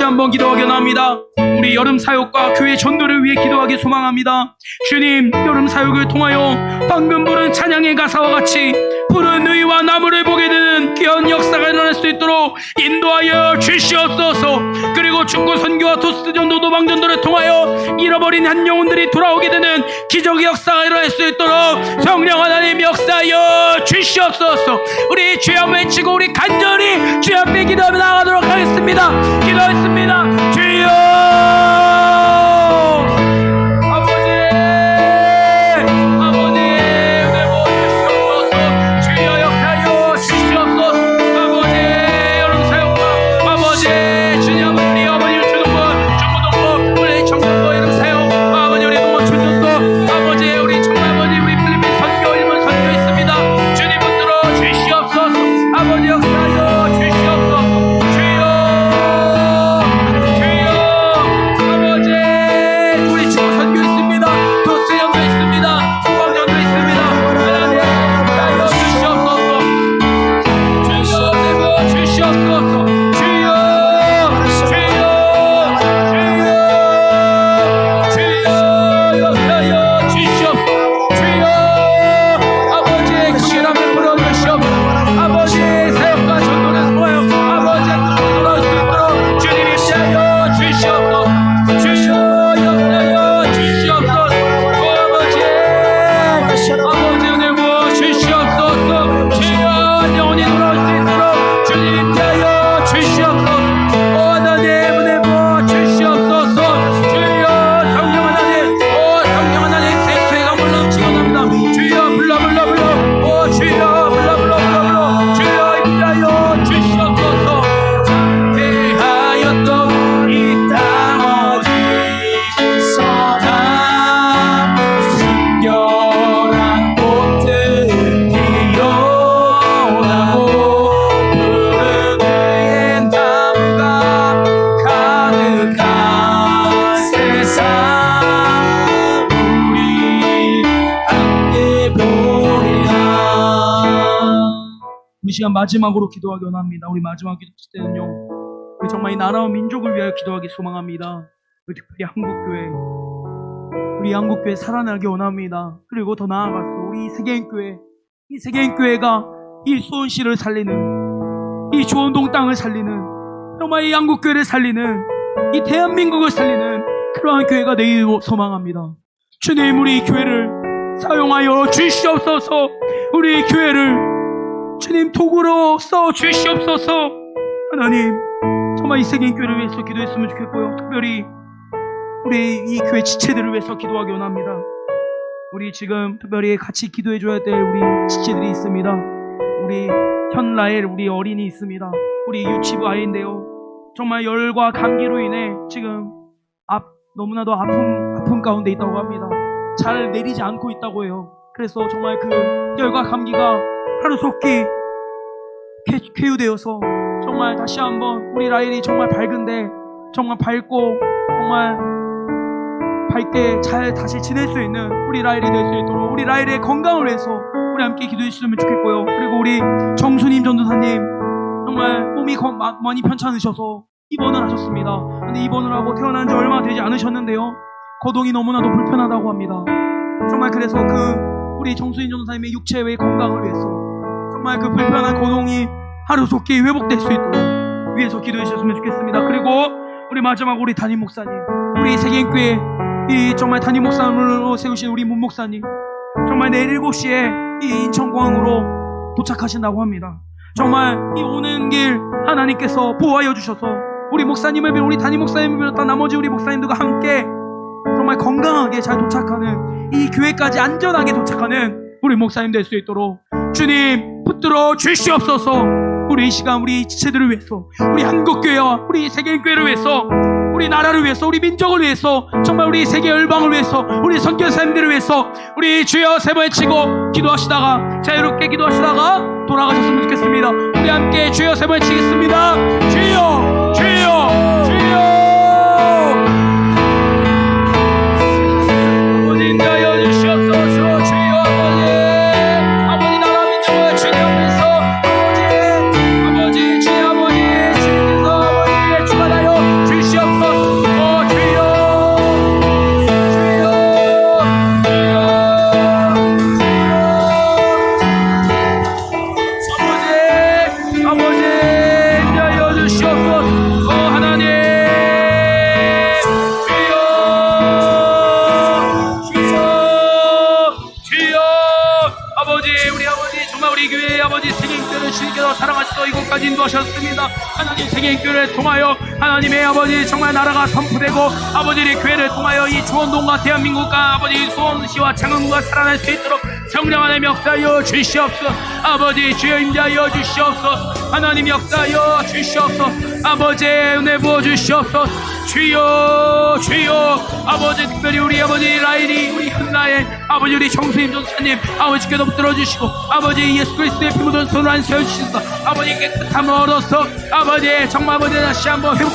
Speaker 2: 다시 한번 기도하기 원합니다. 우리 여름 사역과 교회 전도를 위해 기도하기 소망합니다. 주님, 여름 사역을 통하여 방금 부른 찬양의 가사와 같이 푸른 의와 나무를 보게 되는 귀한 역사가 일어날 수 있도록 인도하여 주시옵소서. 그리고 축구 선교와 토스트 전도 노방 전도를 통하여 잃어버린 한 영혼들이 돌아오게 되는 기적의 역사가 일어날 수 있도록 성령 하나님 역사하여 주시옵소서. 우리 주여 외치고 우리 간절히 주여 앞에 기도하며 나아가도록 하겠습니다. 기도했습니다. 주여 이 시간 마지막으로 기도하기 원합니다. 우리 마지막 기도 때는요, 우리 정말 이 나라와 민족을 위하여 기도하기 소망합니다. 우리 특별히 한국교회, 우리 한국교회 살아나기 원합니다. 그리고 더 나아가서 우리 세계인교회, 이 세계인교회가 이 수원시를 살리는, 이 조원동 땅을 살리는, 정말 이 한국교회를 살리는, 이 대한민국을 살리는 그러한 교회가 되길 소망합니다. 주님, 우리 교회를 사용하여 주시옵소서. 우리 교회를 주님 도구로 써 주시옵소서. 하나님, 정말 이 세계인교회를 위해서 기도했으면 좋겠고요, 특별히 우리 이 교회 지체들을 위해서 기도하기 원합니다. 우리 지금 특별히 같이 기도해줘야 될 우리 지체들이 있습니다. 우리 현라엘 우리 어린이 있습니다. 우리 유치부 아이인데요, 정말 열과 감기로 인해 지금 너무나도 아픔 가운데 있다고 합니다. 잘 내리지 않고 있다고 해요. 그래서 정말 그 열과 감기가 하루속히 쾌유되어서 정말 다시 한번 우리 라일이 정말 밝은데 정말 밝고 정말 밝게 잘 다시 지낼 수 있는 우리 라일이 될 수 있도록 우리 라일의 건강을 위해서 우리 함께 기도해 주시면 좋겠고요. 그리고 우리 정수님 전도사님 정말 몸이 많이 편찮으셔서 입원을 하셨습니다. 근데 입원을 하고 태어난 지 얼마 되지 않으셨는데요, 거동이 너무나도 불편하다고 합니다. 정말 그래서 우리 정수님 전도사님의 육체의 건강을 위해서 정말 그 불편한 거동이 하루속히 회복될 수 있도록 위해서 기도해 주셨으면 좋겠습니다. 그리고 우리 마지막 우리 담임 목사님, 우리 세계인교회 이 정말 담임 목사님으로 세우신 우리 문 목사님, 정말 내일 7시에 이 인천공항으로 도착하신다고 합니다. 정말 이 오는 길 하나님께서 보호하여 주셔서 우리 목사님을 비롯 우리 담임 목사님을 비롯한 나머지 우리 목사님들과 함께 정말 건강하게 잘 도착하는, 이 교회까지 안전하게 도착하는 우리 목사님 될 수 있도록 주님 붙들어 주시옵소서. 우리 이 시간 우리 지체들을 위해서, 우리 한국교회와 우리 세계인교회를 위해서, 우리 나라를 위해서, 우리 민족을 위해서, 정말 우리 세계 열방을 위해서, 우리 선교사님들을 위해서 우리 주여 세 번 치고 기도하시다가 자유롭게 기도하시다가 돌아가셨으면 좋겠습니다. 우리 함께 주여 세 번 치겠습니다. 주여 주여 주여. 아버지 인자하여 주시옵소서. 주여 아버지 나라 민족을 주님께서 아버지 주여 아버지 주님께서 아버지 주관하여 주여 정말 우리 교회의 아버지 세계인교회를 주님께서 사랑하시고 이곳까지 인도하셨습니다. 하나님 세계인교회를 통하여 하나님의 아버지 정말 나라가 선포되고 아버지 우리 교회를 통하여 이 주원동과 대한민국과 아버지 수원시와 창원과 살아날 수 있도록 성령 하나님 역사하여 주시옵소서. 아버지 주여 임재하여 주시옵소서. 하나님 역사하여 주시옵소서. 아버지 은혜 부어 주시옵소서. 주여 주여 아버지 특별히 우리 아버지 라인이 우리 한나의 아버지 우리 정수님 전사님 아버지께도 붙들어 주시고 아버지 예수 그리스도의 피 묻은 손을 안 세워주시소서. 아버지 깨끗함을 얻어서 아버지 정말 아버지 다시 한번 회복